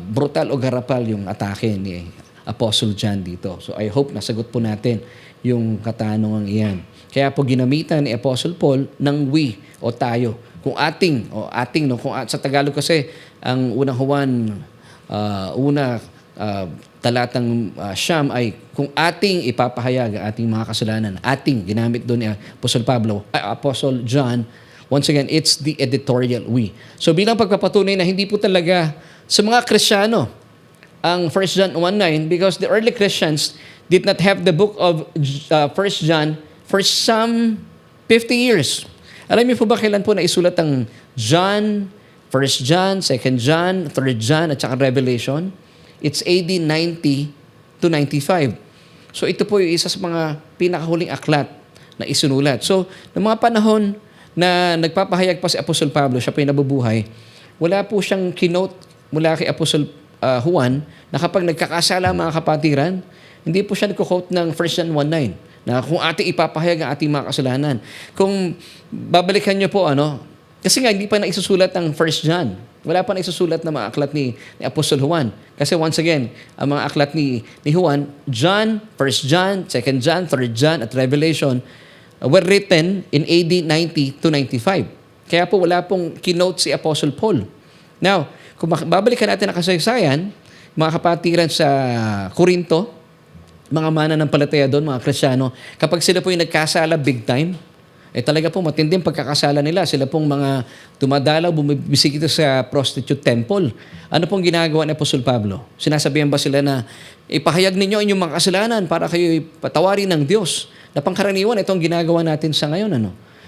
brutal o garapal yung atake ni Apostle John dito. So I hope nasagot po natin yung katanungan iyan. Kaya po ginamitan ni Apostle Paul ng we o tayo. Kung ating no, sa Tagalog kasi ang unang Juan talatang siyam ay kung ating ipapahayag ang ating mga kasalanan. Ating ginamit doon ni Apostle John. Once again, it's the editorial we. So bilang pagpapatunay na hindi po talaga sa mga Kristiyano ang 1 John 1:9 because the early Christians did not have the book of 1 John for some 50 years. Alam niyo po ba kailan po naisulat ang John, 1 John, 2 John, 3 John, at saka Revelation? It's AD 90 to 95. So ito po yung isa sa mga pinakahuling aklat na isinulat. So, ng mga panahon na nagpapahayag pa si Apostol Pablo, siya pa yung nabubuhay, wala po siyang kinote mula kay Apostol Juan na kapag nagkakasala mga kapatiran, hindi po siya nagko-quote ng 1 John 1:9 na kung ating ipapahayag ang ating mga kasalanan. Kung babalikan niyo po, kasi nga hindi pa naisusulat ang 1 John. Wala pa naisusulat na mga aklat ni Apostol Juan. Kasi once again, ang mga aklat ni Juan, John, 1 John, 2 John, 3 John, at Revelation were written in AD 90 to 95. Kaya po wala pong kinote si Apostle Paul. Now, kung babalikan natin ang kasaysayan, mga kapatiran sa Corinto, mga mananampalataya doon, mga Kristiyano, kapag sila po yung nagkasala big time, talaga po matinding pagkakasala nila. Sila pong mga dumadalaw, bumibisita sa prostitute temple. Ano pong ginagawa ni Apostol Pablo? Sinasabihan ba sila na ipahayag ninyo inyong mga kasalanan para kayo patawarin ng Diyos? Na pangkaraniwan, itong ginagawa natin sa ngayon,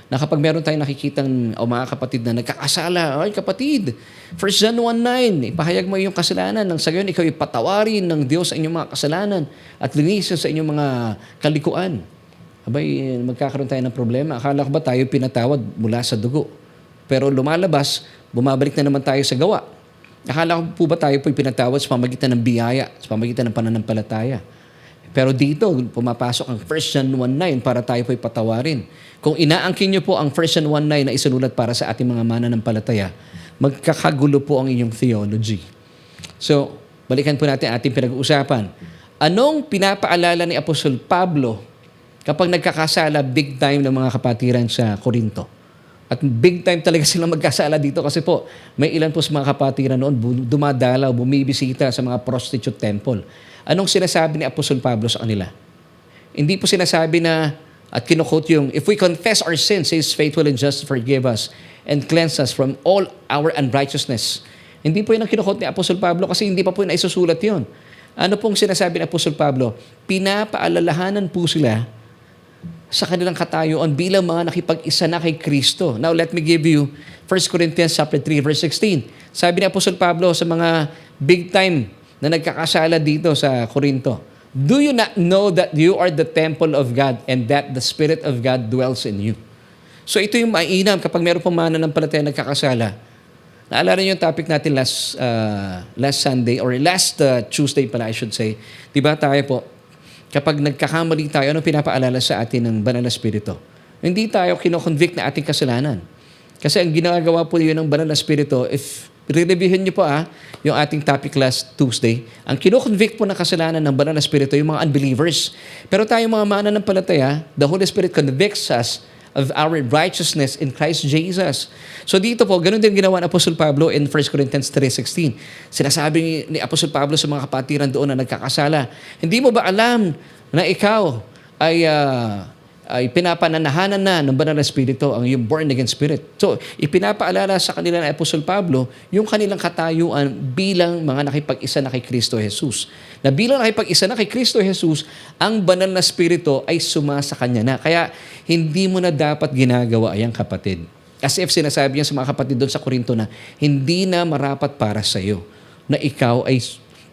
na kapag meron tayong nakikitang mga kapatid na nagkakasala, ay kapatid, 1 John 1:9, ipahayag mo iyong kasalanan, nang sa gayon ikaw ipatawarin ng Diyos sa inyong mga kasalanan at linisin sa inyong mga kalikuan. Abay, magkakaroon tayo ng problema. Akala ko ba tayo pinatawad mula sa dugo? Pero lumalabas, bumabalik na naman tayo sa gawa. Akala ko po ba tayo po pinatawad sa pamagitan ng biyaya, sa pamagitan ng pananampalataya? Pero dito, pumapasok ang 1 John 1:9 para tayo po'y patawarin. Kung inaangkin niyo po ang 1 John 1:9 na isinulat para sa ating mga mananampalataya, magkakagulo po ang inyong theology. So, balikan po natin ating pinag-uusapan. Anong pinapaalala ni Apostol Pablo kapag nagkakasala big time ng mga kapatiran sa Corinto? At big time talaga silang magkasala dito kasi po, may ilan po sa mga kapatiran noon dumadalaw, bumibisita sa mga prostitute temple. Anong sinasabi ni Apostol Pablo sa kanila? Hindi po sinasabi na, at kino-quote yung, if we confess our sins, He is faithful and just to forgive us and cleanse us from all our unrighteousness. Hindi po yun ang kino-quote ni Apostol Pablo kasi hindi pa po naisusulat yun. Ano pong sinasabi ni Apostol Pablo? Pinapaalalahanan po sila sa kanilang katayuan bilang mga nakipag-isa na kay Kristo. Now, let me give you 1 Corinthians chapter 3, verse 16. Sabi ni Apostol Pablo sa mga big time na nagkakasala dito sa Corinto, do you not know that you are the temple of God and that the Spirit of God dwells in you? So ito yung mainam kapag meron pong mananampalataya nagkakasala. Naalala niyo yung topic natin last Sunday or last Tuesday pala I should say. Diba tayo po, kapag nagkakamali tayo, ano pinapaalala sa atin ng Banal na Espiritu? Hindi tayo kinoconvict na ating kasalanan. Kasi ang ginagawa po yun ng Banal na Espiritu, if re-reviewin niyo po yung ating topic last Tuesday, ang kinoconvict po ng kasalanan ng Banal na Espiritu, yung mga unbelievers. Pero tayo mga mananampalataya, the Holy Spirit convicts us of our righteousness in Christ Jesus. So dito po, ganun din ginawa ng Apostol Pablo in 1 Corinthians 3:16. Sinasabi ni Apostol Pablo sa mga kapatiran doon na nagkakasala, hindi mo ba alam na ikaw ay pinapananahanan na ng Banal na Espiritu, ang yung born again spirit. So, ipinapaalala sa kanila ng Apostol Pablo yung kanilang katayuan bilang mga nakipag-isa na kay Kristo Jesus. Na bilang nakipag-isa na kay Kristo Jesus, ang Banal na Espiritu ay sumasa kanya na. Kaya, hindi mo na dapat ginagawa yan, kapatid. As if sinasabi niya sa mga kapatid doon sa Corinto na hindi na marapat para sa iyo na ikaw ay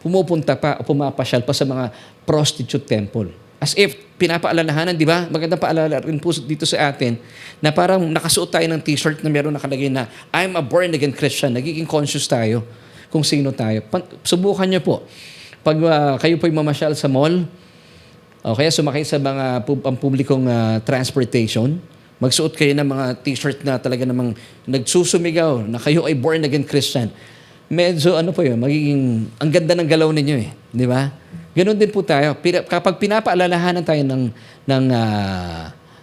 pumupunta pa o pumapasyal pa sa mga prostitute temple. As if, pinapaalalahanan, di ba? Magandang paalala rin po dito sa atin na parang nakasuot tayo ng t-shirt na meron nakalagay na I'm a born-again Christian. Nagiging conscious tayo kung sino tayo. Subukan niyo po. Pag kayo po'y mamasyal sa mall, o kaya sumakay sa mga publikong transportation, magsuot kayo ng mga t-shirt na talaga namang nagsusumigaw na kayo ay born-again Christian. Medyo ano po yun, magiging, ang ganda ng galaw ninyo di ba? Ganon din po tayo. Kapag pinapaalalahanan tayo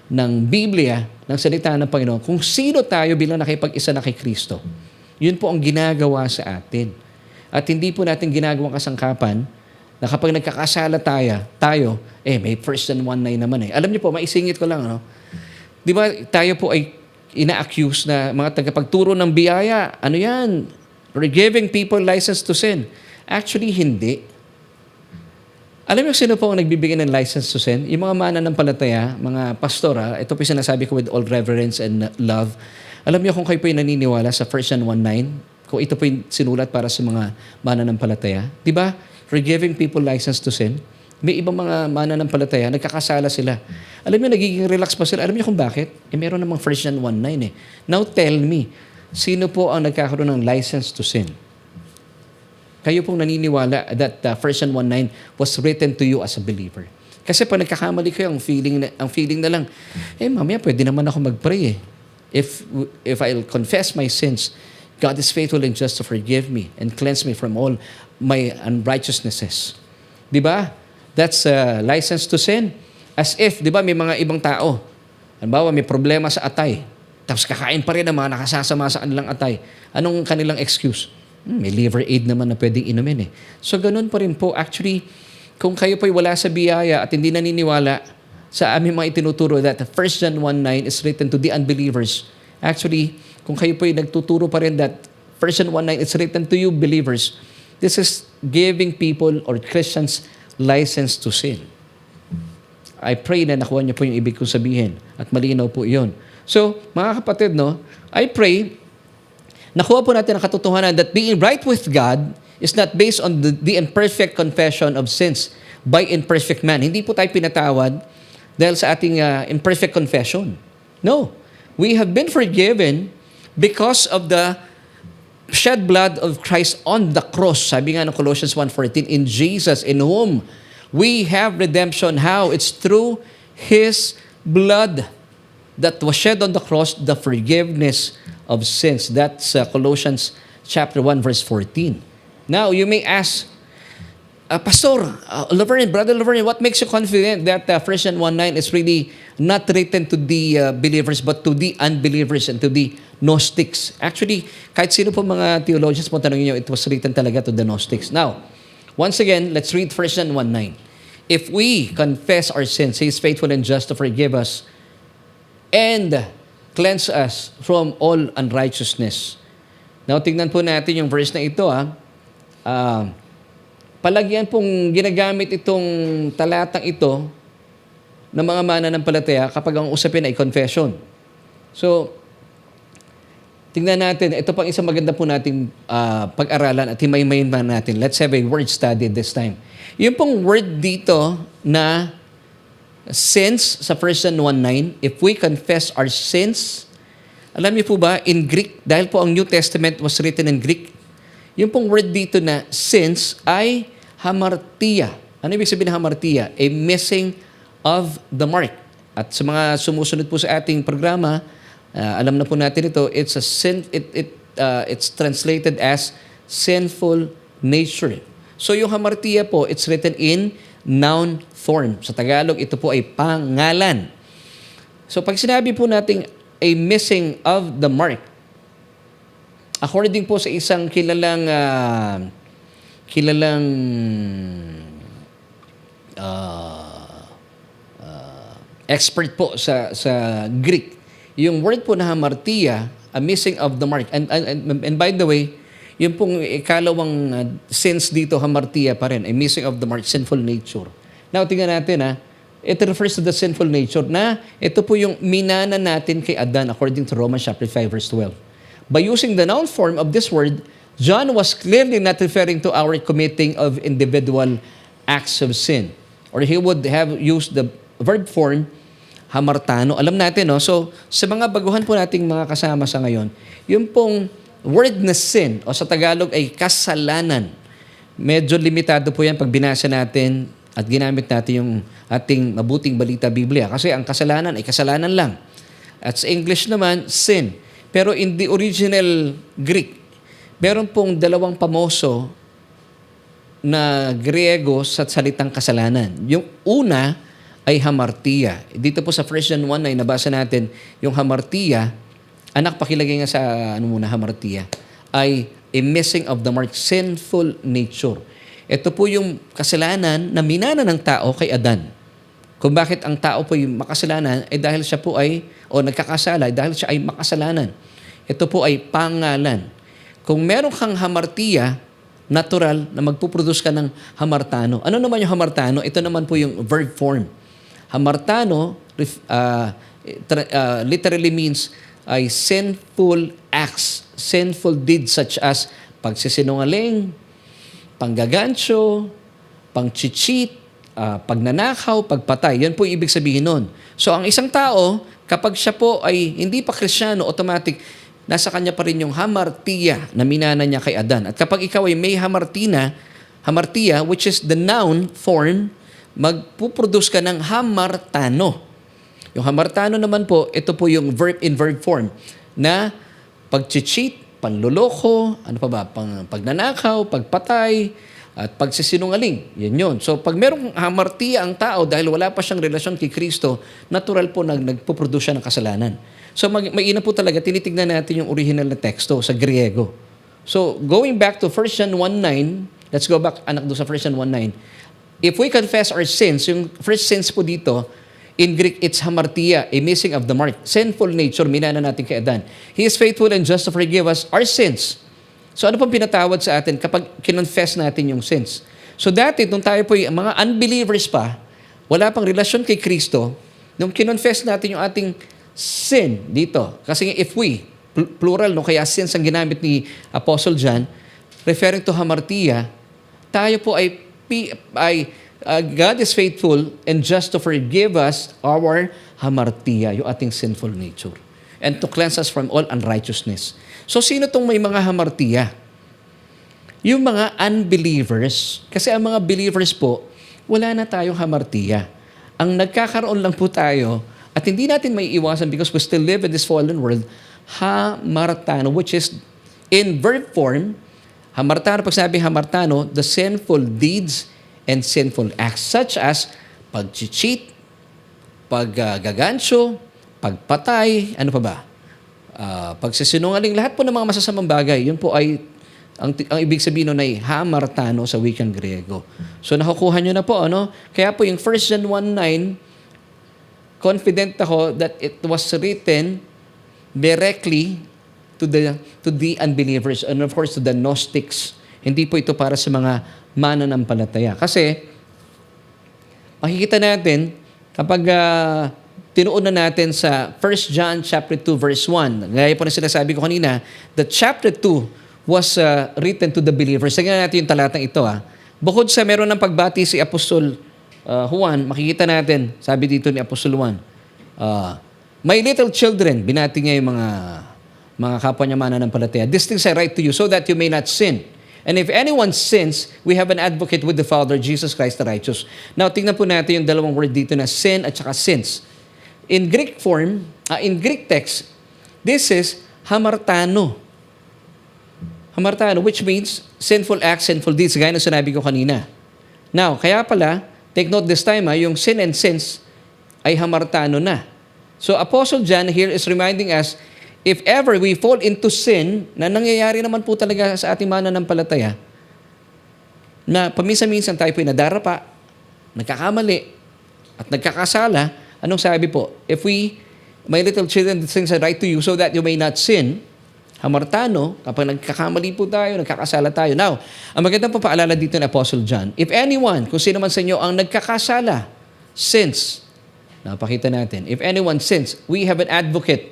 ng Biblia, ng salita ng Panginoon, kung sino tayo bilang nakipag-isa na kay Kristo, yun po ang ginagawa sa atin. At hindi po natin ginagawang kasangkapan na kapag nagkakasala tayo, may 1 John 1:9 naman eh. Alam niyo po, maisingit ko lang, di ba tayo po ay ina-accuse na mga tagapagturo ng biyaya. Ano yan? We're giving people license to sin. Actually, hindi. Alam niyo sino po ang nagbibigay ng license to sin? Yung mga mananampalataya, mga pastora, ito po sinasabi ko with all reverence and love. Alam niyo kung kayo po yung naniniwala sa 1 John 1:9, kung ito po yung sinulat para sa mga mananampalataya, di ba? We're giving people license to sin. May ibang mga mananampalataya, nagkakasala sila. Alam niyo, nagiging relax pa sila. Alam niyo kung bakit? Meron namang 1 John 1:9 eh. Now tell me, sino po ang nagkakaroon ng license to sin? Kayo pong naniniwala that 1 John 1:9 was written to you as a believer. Kasi pag nagkakamali kayo, ang feeling na lang, mamaya pwede naman ako mag-pray eh. If I'll confess my sins, God is faithful and just to forgive me and cleanse me from all my unrighteousnesses. Di ba? That's a license to sin. As if, di ba, may mga ibang tao. Halimbawa, may problema sa atay. Tapos kakain pa rin ang mga nakasasama sa kanilang atay. Anong kanilang excuse? May liver aid naman na pwedeng inumin eh. So, ganun pa rin po. Actually, kung kayo po'y wala sa biyaya at hindi naniniwala sa aming mga itinuturo that 1 John 1:9 is written to the unbelievers. Actually, kung kayo po'y nagtuturo pa rin that 1 John 1:9 is written to you believers, this is giving people or Christians license to sin. I pray na nakuha niyo po yung ibig kong sabihin at malinaw po iyon. So, mga kapatid, I pray nakuha po natin ang katotohanan that being right with God is not based on the imperfect confession of sins by imperfect man. Hindi po tayo pinatawad dahil sa ating imperfect confession. No. We have been forgiven because of the shed blood of Christ on the cross. Sabi nga ng Colossians 1:14, in Jesus, in whom we have redemption. How? It's through His blood that was shed on the cross, the forgiveness of sins. That's Colossians chapter 1, verse 14. Now, you may ask, Pastor, Brother Laverne, what makes you confident that 1 John 1:9 is really not written to the believers but to the unbelievers and to the Gnostics? Actually, kahit sino po mga theologians mo tanongin nyo, it was written talaga to the Gnostics. Now, once again, let's read 1 John 1:9. If we confess our sins, He is faithful and just to forgive us and cleanse us from all unrighteousness. Now, tingnan po natin yung verse na ito. Palagyan pong ginagamit itong talatang ito ng mga mananampalataya kapag ang usapin ay confession. So, tingnan natin, ito pang isang maganda po nating pag-aralan at himay-mayin pa natin. Let's have a word study this time. Yung pong word dito na sins sa 1 John 1:9, if we confess our sins, alam niyo po ba, in Greek, dahil po ang New Testament was written in Greek, yung pong word dito na sins ay hamartia. Ano ibig sabihin ng hamartia? A missing of the mark. At sa mga sumusunod po sa ating programa, alam na po natin ito, it's a sin, it's translated as sinful nature. So yung hamartia po, it's written in noun form. Sa Tagalog, ito po ay pangalan. So pag sinabi po natin a missing of the mark, according po sa isang kilalang expert po sa Greek, yung word po na hamartia, a missing of the mark. And by the way, yung pong ikalawang sense dito, hamartia pa rin, a missing of the mark, sinful nature. Now, tingnan natin it refers to the sinful nature na ito po yung minana natin kay Adan according to Romans chapter 5 verse 12. By using the noun form of this word, John was clearly not referring to our committing of individual acts of sin. Or he would have used the verb form, hamartano. Alam natin, So, sa mga baguhan po nating mga kasama sa ngayon, yung pong word na sin, o sa Tagalog ay kasalanan, medyo limitado po yan pag binasa natin at ginamit natin yung ating mabuting balita Biblia. Kasi ang kasalanan ay kasalanan lang. At sa English naman, sin. Pero in the original Greek, meron pong dalawang pamoso na Griego sa salitang kasalanan. Yung una ay hamartia. Dito po sa 1 John 1 ay nabasa natin yung hamartia, anak pakilagay nga sa hamartia, ay a missing of the mark, sinful nature. Ito po yung kasalanan na minana ng tao kay Adan. Kung bakit ang tao po yung makasalanan, ay dahil siya po ay, o nagkakasala, dahil siya ay makasalanan. Ito po ay pangalan. Kung meron kang hamartia, natural na magpuproduce ka ng hamartano. Ano naman yung hamartano? Ito naman po yung verb form. Hamartano literally means ay sinful acts, sinful deeds such as pagsisinungaling, panggagancho, pangchichit, pagnanakaw, pagpatay. Yan po yung ibig sabihin nun. So ang isang tao, kapag siya po ay hindi pa Kristiyano, automatic, nasa kanya pa rin yung hamartia na minana niya kay Adan. At kapag ikaw ay may hamartia, which is the noun form, magpuproduce ka ng hamartano. Yung hamartano naman po, ito po yung verb in verb form na pag-cheat, panluloko, pagnanakaw, pagpatay, at pagsisinungaling. Yan yun. So pag merong hamartia ang tao dahil wala pa siyang relasyon kay Kristo, natural po nagpuproduce siya ng kasalanan. So mainam po talaga, tinitignan natin yung original na teksto sa Griego. So going back to 1 John 1:9, let's go back anak do sa 1 John 1:9. If we confess our sins, yung first sins po dito, in Greek, it's hamartia, a missing of the mark. Sinful nature, minana natin kay Adan. He is faithful and just to forgive us our sins. So ano pong pinatawad sa atin kapag kinonfess natin yung sins? So dati, nung tayo po yung mga unbelievers pa, wala pang relasyon kay Kristo, nung kinonfess natin yung ating sin dito. Kasi if we, plural, no, kaya sins ang ginamit ni Apostle John, referring to hamartia, tayo po ay God is faithful and just to forgive us our hamartia, yung ating sinful nature, and to cleanse us from all unrighteousness. So, sino tong may mga hamartia? Yung mga unbelievers. Kasi ang mga believers po, wala na tayong hamartia. Ang nagkakaroon lang po tayo, at hindi natin may iwasan because we still live in this fallen world, hamartano, which is in verb form. Hamartano, pag sabi hamartano, the sinful deeds and sinful acts such as pag-cheat, paggagancho, pagpatay, ano pa ba? Pagsisinungaling, lahat po ng mga masasamang bagay, yun po ay, ang ibig sabihin nun ay hamartano sa wikang Griego. So nakukuha nyo na po, ano? Kaya po yung 1 John 1:9, confident ako that it was written directly to the unbelievers and of course to the Gnostics. Hindi po ito para sa mga mananampalataya. Kasi, makikita natin, kapag tinuon na natin sa 1 John chapter 2 verse 1. Gaya po na sinasabi ko kanina, that chapter 2 was written to the believers. Tingnan natin yung talatang ito. Bukod sa meron ng pagbati si Apostol Juan, makikita natin, sabi dito ni Apostol Juan, my little children, binati niya yung mga kapwa niya mananampalataya. These things I write to you so that you may not sin. And if anyone sins, we have an advocate with the Father, Jesus Christ the righteous. Now, tingnan po natin yung dalawang word dito na sin at saka sins. In Greek form, in Greek text, this is hamartano. Hamartano, which means sinful acts, sinful deeds, gaya na sinabi ko kanina. Now, kaya pala, take note this time, yung sin and sins ay hamartano na. So, Apostle John here is reminding us, if ever we fall into sin, na nangyayari naman po talaga sa ating mananampalataya, na paminsan-minsan tayo po ay nadarapa, nagkakamali, at nagkakasala, anong sabi po? If we, my little children, the things I write to you so that you may not sin, hamartano, kapag nagkakamali po tayo, nagkakasala tayo. Now, ang magandang papaalala dito ni Apostle John, if anyone, kung sino man sa inyo ang nagkakasala, sins, napakita natin, if anyone sins, we have an advocate.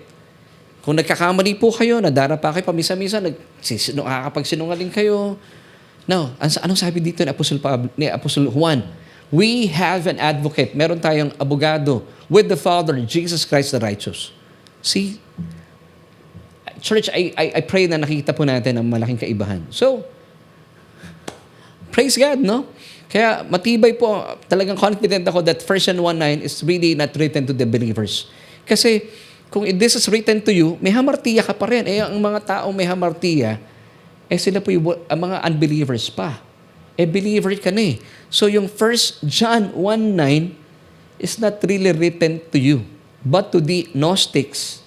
Kung nagkakamali po kayo, nadarapa kayo, pamisa-misa, nakakapagsinungaling kayo. Now, anong sabi dito ni Apostle Juan? We have an advocate. Meron tayong abogado with the Father, Jesus Christ the righteous. See? Church, I pray na nakikita po natin ang malaking kaibahan. So, praise God, no? Kaya matibay po, talagang confident ako that 1 John 1:9 is really not written to the believers. Kasi, kung this is written to you, may hamartiya ka pa rin. Ang mga taong may hamartiya, sila po yung mga unbelievers pa. believer ka na eh. So yung 1 John 1:9 is not really written to you, but to the Gnostics.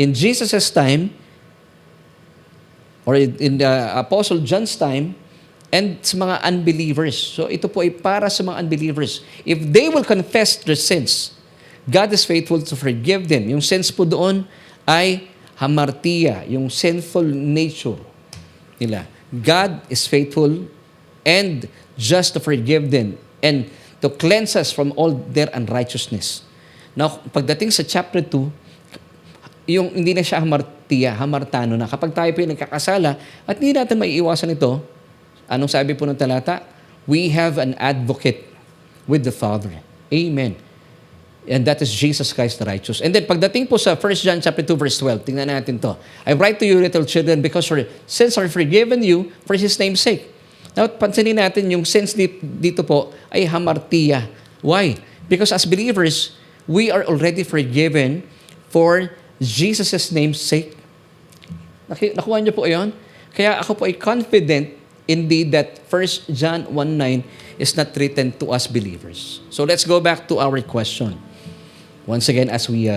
In Jesus' time, or in the Apostle John's time, and sa mga unbelievers. So ito po ay para sa mga unbelievers. If they will confess their sins, God is faithful to forgive them. Yung sins po doon ay hamartia, yung sinful nature nila. God is faithful and just to forgive them and to cleanse us from all their unrighteousness. Now, pagdating sa chapter 2, yung hindi na siya hamartano na. Kapag tayo po yung nagkakasala at hindi natin maiiwasan ito, anong sabi po ng talata? We have an advocate with the Father. Amen. And that is Jesus Christ the righteous. And then pagdating po sa 1 John chapter 2 verse 12, tingnan natin to. I write to you, little children, because your sins are forgiven you for His name's sake. Now, pansinin natin yung sins dito po ay hamartia. Why? Because as believers, we are already forgiven for Jesus' name's sake. Nakuha niyo po yun? Kaya ako po ay confident indeed that 1 John 1:9 is not written to us believers. So let's go back to our question. Once again, as we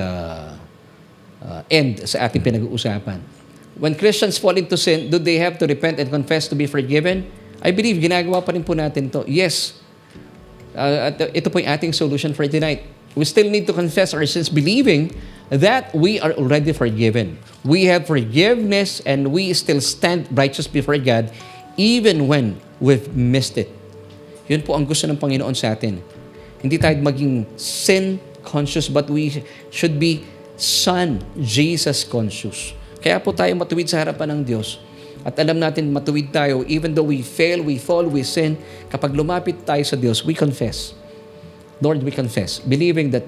end sa ating pinag-uusapan. When Christians fall into sin, do they have to repent and confess to be forgiven? I believe ginagawa pa rin po natin to. Yes. At ito po yung ating solution for tonight. We still need to confess our sins, believing that we are already forgiven. We have forgiveness and we still stand righteous before God even when we've missed it. Yun po ang gusto ng Panginoon sa atin. Hindi tayo maging sin-conscious but we should be Son, Jesus-conscious. Kaya po tayo matuwid sa harapan ng Diyos. At alam natin matuwid tayo, even though we fail, we fall, we sin, kapag lumapit tayo sa Diyos, we confess. Lord, we confess, believing that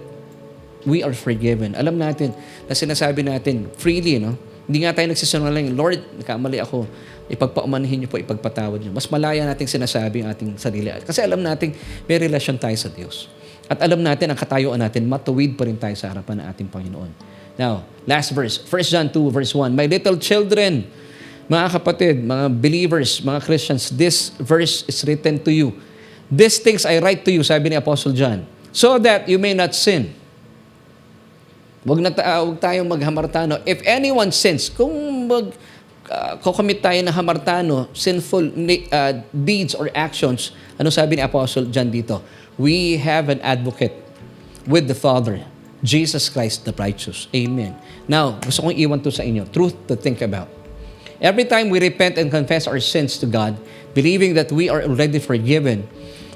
we are forgiven. Alam natin na sinasabi natin freely, no? Hindi nga tayo nagsisinungaling, Lord, nakamali ako. Ipagpaumanhin niyo po, ipagpatawad niyo. Mas malaya nating sinasabi ang ating sarili. Kasi alam natin may relasyon tayo sa Diyos. At alam natin ang katayuan natin, matuwid pa rin tayo sa harapan ng ating Panginoon. Now, last verse, 1 John 2 verse 1. My little children, mga kapatid, mga believers, mga Christians, this verse is written to you. These things I write to you, sabi ni Apostle John, so that you may not sin. Huwag tayong maghamartano. If anyone sins, kung kukomit tayo ng hamartano, sinful deeds or actions, ano sabi ni Apostle John dito? We have an advocate with the Father, Jesus Christ the righteous. Amen. Now, gusto kong iwan to sa inyo. Truth to think about. Every time we repent and confess our sins to God, believing that we are already forgiven,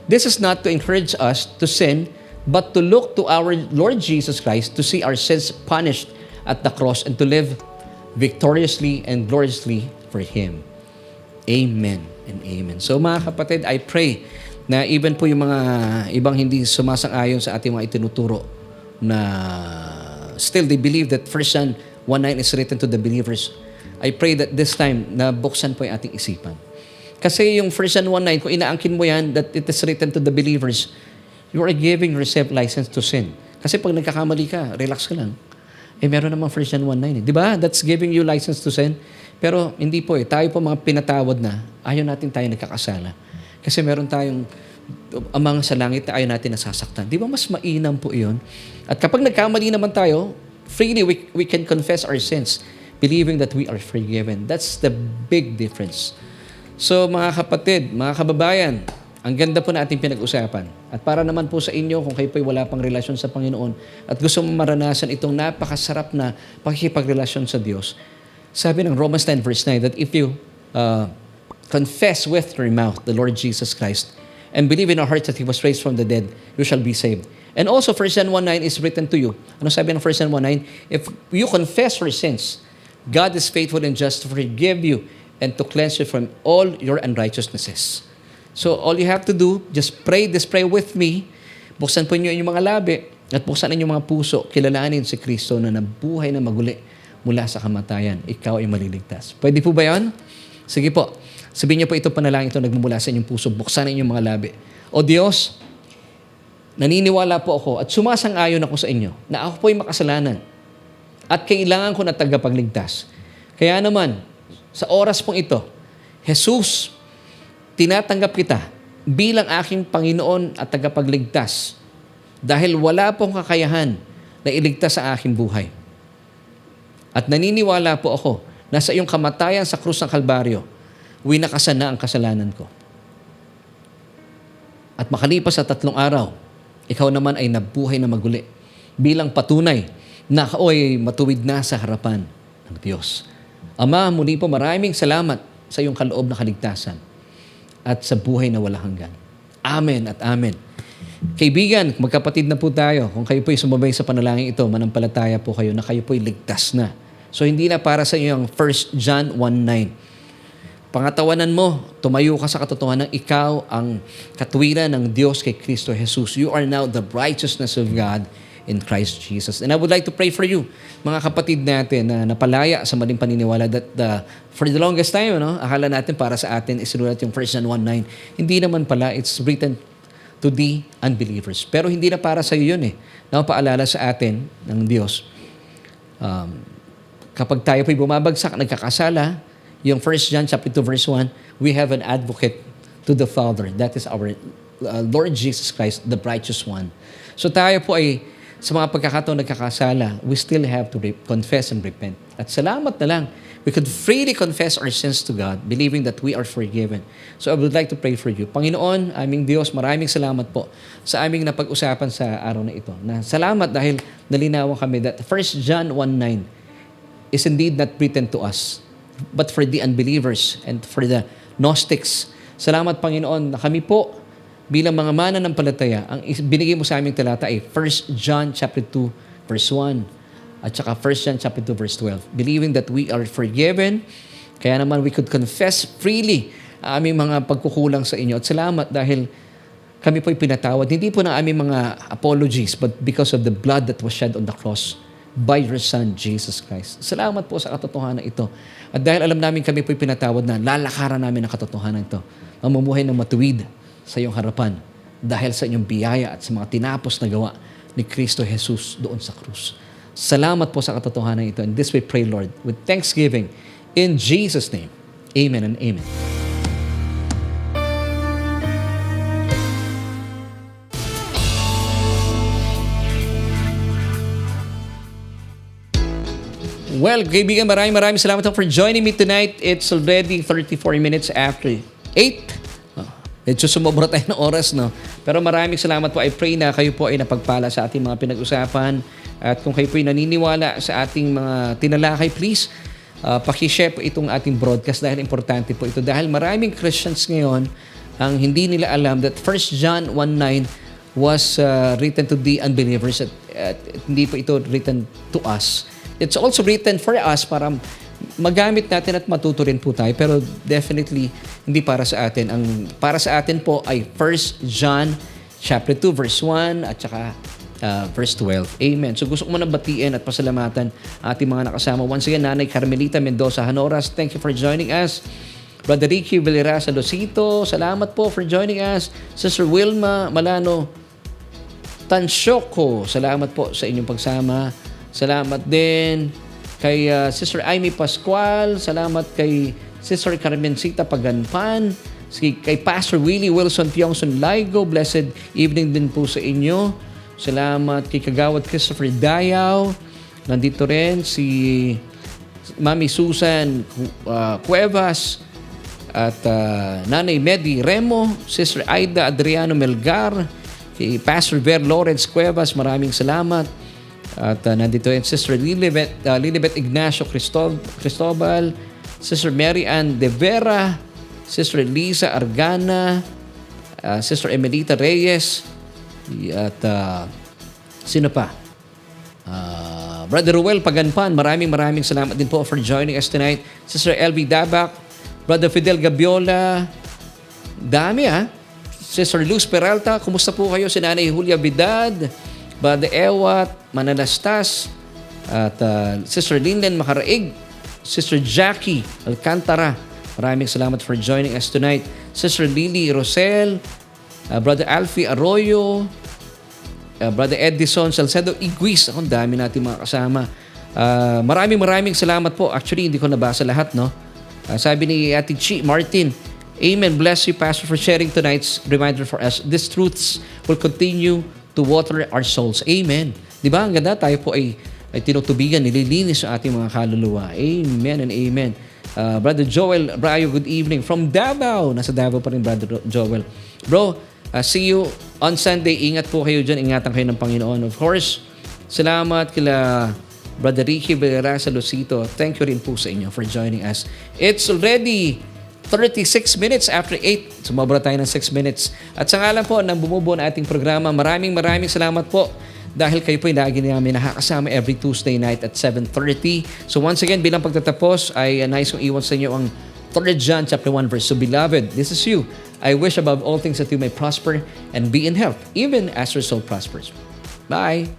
this is not to encourage us to sin, but to look to our Lord Jesus Christ to see our sins punished at the cross and to live victoriously and gloriously for Him. Amen and amen. So mga kapatid, I pray na even po yung mga ibang hindi sumasang-ayon sa ating mga itinuturo na still they believe that 1 John 1:9 is written to the believers. I pray that this time na buksan po yung ating isipan. Kasi yung 1 John 1:9, kung inaangkin mo yan, that it is written to the believers, you are giving yourself license to sin. Kasi pag nagkakamali ka, relax ka lang. Meron namang 1 John 1:9. Di ba? That's giving you license to sin. Pero hindi po eh. Tayo po mga pinatawad na, ayaw natin tayo nagkakasala. Kasi meron tayong amang sa langit na ayaw natin nasasaktan. Di ba mas mainam po iyon? At kapag nagkamali naman tayo, freely we can confess our sins, believing that we are forgiven. That's the big difference. So mga kapatid, mga kababayan, ang ganda po na ating pinag-usapan. At para naman po sa inyo, kung kayo po'y wala pang relasyon sa Panginoon at gusto mong maranasan itong napakasarap na pakikipagrelasyon sa Diyos, sabi ng Romans 10 verse 9 that if you confess with your mouth the Lord Jesus Christ and believe in our hearts that He was raised from the dead, you shall be saved. And also 1 John 1:9 is written to you. Ano sabi ng 1 John 1:9? If you confess your sins, God is faithful and just to forgive you and to cleanse you from all your unrighteousnesses. So all you have to do, just pray this prayer with me. Buksan po niyo yung mga labi at buksan niyo yung mga puso. Kilalanin si Kristo na nabuhay na maguli mula sa kamatayan. Ikaw ay maliligtas. Pwede po ba yan? Sige po. Sabihin niyo po ito panalangin ito nagmumula sa inyong puso. Buksan niyo yung mga labi. O Diyos, naniniwala po ako at sumasang-ayon ako sa inyo na ako po ay makasalanan at kailangan ko na tagapagligtas. Kaya naman, sa oras pong ito, Jesus, tinatanggap kita bilang aking Panginoon at tagapagligtas dahil wala pong kakayahan na iligtas sa aking buhay. At naniniwala po ako na sa iyong kamatayan sa krus ng Kalbaryo, winakasan na ang kasalanan ko. At makalipas sa 3 araw, ikaw naman ay nabuhay na maguli bilang patunay na ako ay matuwid na sa harapan ng Diyos. Ama, muli po maraming salamat sa iyong kaloob na kaligtasan at sa buhay na walang hanggan. Amen at amen. Kaibigan, magkapatid na po tayo. Kung kayo po'y sumabay sa panalangin ito, manampalataya po kayo na kayo po'y ligtas na. So, hindi na para sa inyo ang 1 John 1:9. Pangatawanan mo, tumayo ka sa katotohanan ng ikaw ang katuwiran ng Diyos kay Kristo Jesus. You are now the righteousness of God in Christ Jesus. And I would like to pray for you, mga kapatid natin na napalaya sa maling paniniwala that for the longest time, akala natin para sa atin isinulat yung 1 John 1:9. Hindi naman pala, it's written to the unbelievers. Pero hindi na para sa iyo yun Napaalala sa atin ng Diyos. Kapag tayo po'y bumabagsak, nagkakasala, yung 1 John chapter 2 verse 1, we have an advocate to the Father. That is our Lord Jesus Christ, the righteous one. So tayo po ay sa mga pagkakataon nagkakasala, we still have to confess and repent. At salamat na lang, we could freely confess our sins to God, believing that we are forgiven. So I would like to pray for you. Panginoon, aming Diyos, maraming salamat po sa aming napag-usapan sa araw na ito. Salamat dahil nalinawan kami that 1 John 1:9 is indeed not written to us, but for the unbelievers and for the Gnostics. Salamat, Panginoon, na kami po bilang mga mananampalataya, ang binigay mo sa aming talata ay 1 John chapter 2 verse 1 at saka 1 John chapter 2 verse 12. Believing that we are forgiven, kaya naman we could confess freely ang aming mga pagkukulang sa inyo. At salamat dahil kami po'y pinatawad, hindi po ng aming mga apologies, but because of the blood that was shed on the cross by your Son, Jesus Christ. Salamat po sa katotohanan ito. At dahil alam namin kami po'y pinatawad na, lalakaran namin ang katotohanan ito. Mamumuhay ng matuwid sa iyong harapan dahil sa inyong biyaya at sa mga tinapos na gawa ni Kristo Jesus doon sa krus. Salamat po sa katotohanan ito. And this we pray, Lord, with thanksgiving in Jesus' name. Amen and amen. Well, kaibigan, maraming salamat for joining me tonight. It's already 34 minutes after 8. Medyo sumobra tayo ng oras, Pero maraming salamat po. I pray na kayo po ay napagpala sa ating mga pinag-usapan. At kung kayo po ay naniniwala sa ating mga tinalakay, please, pakishare po itong ating broadcast dahil importante po ito. Dahil maraming Christians ngayon ang hindi nila alam that 1 John 1:9 was written to the unbelievers at hindi po ito written to us. It's also written for us para magamit natin at matuto rin po tayo. Pero definitely, hindi para sa atin. Ang para sa atin po ay 1 John chapter 2 verse 1 at saka verse 12. Amen. So gusto ko muna batiin at pasalamatan ating mga nakasama. Once again, Nanay Carmelita Mendoza Hanoras, thank you for joining us. Brother Ricky Villara Salosito, salamat po for joining us. Sister Wilma Malano Tansyoko, salamat po sa inyong pagsama. Salamat din kay Sister Amy Pascual. Salamat kay Sister Carmencita Paganpan. Kay Pastor Willie Wilson Tiongson Laigo. Blessed evening din po sa inyo. Salamat kay Kagawad Christopher Dayaw. Nandito rin si Mami Susan Cuevas at Nanay Medi Remo. Sister Aida Adriano Melgar. Kay Pastor Ver Lawrence Cuevas. Maraming salamat. At nandito rin Sister Lilibet Ignacio Cristobal, Sister Mary Ann De Vera, Sister Lisa Argana, Sister Emelita Reyes, at sino pa? Brother Ruel Paganpan, maraming salamat din po for joining us tonight. Sister LB Dabak, Brother Fidel Gabiola, dami Sister Luz Peralta, kumusta po kayo? Si Nanay Julia Vidad, Brother Ewat Manalastas, at Sister Linlen Makaraig, Sister Jackie Alcantara, maraming salamat for joining us tonight. Sister Lily Rosel, Brother Alfie Arroyo, Brother Edison Salcedo Iguis. Ang dami natin mga kasama. Maraming salamat po. Actually, hindi ko nabasa lahat, Sabi ni Ate Chi Martin, Amen. Bless you, Pastor, for sharing tonight's reminder for us. These truths will continue to water our souls. Amen. Di ba? Ang ganda, tayo po ay tinutubigan, nililinis ang ating mga kaluluwa. Amen and amen. Brother Joel Brayo, good evening. From Davao. Nasa Davao pa rin, Brother Joel. Bro, see you on Sunday. Ingat po kayo dyan. Ingatan kayo ng Panginoon. Of course, salamat kila Brother Ricky Vera sa Lucito. Thank you rin po sa inyo for joining us. It's already 36 minutes after 8. Sumobra tayo ng 6 minutes. At sa ngalan po ng bumubuo na ating programa, maraming salamat po dahil kayo po yung lagi namin nakakasama every Tuesday night at 7:30. So once again, bilang pagtatapos, ay nais kong iwan sa inyo ang 3 John chapter 1 verse. So beloved, this is you. I wish above all things that you may prosper and be in health, even as your soul prospers. Bye!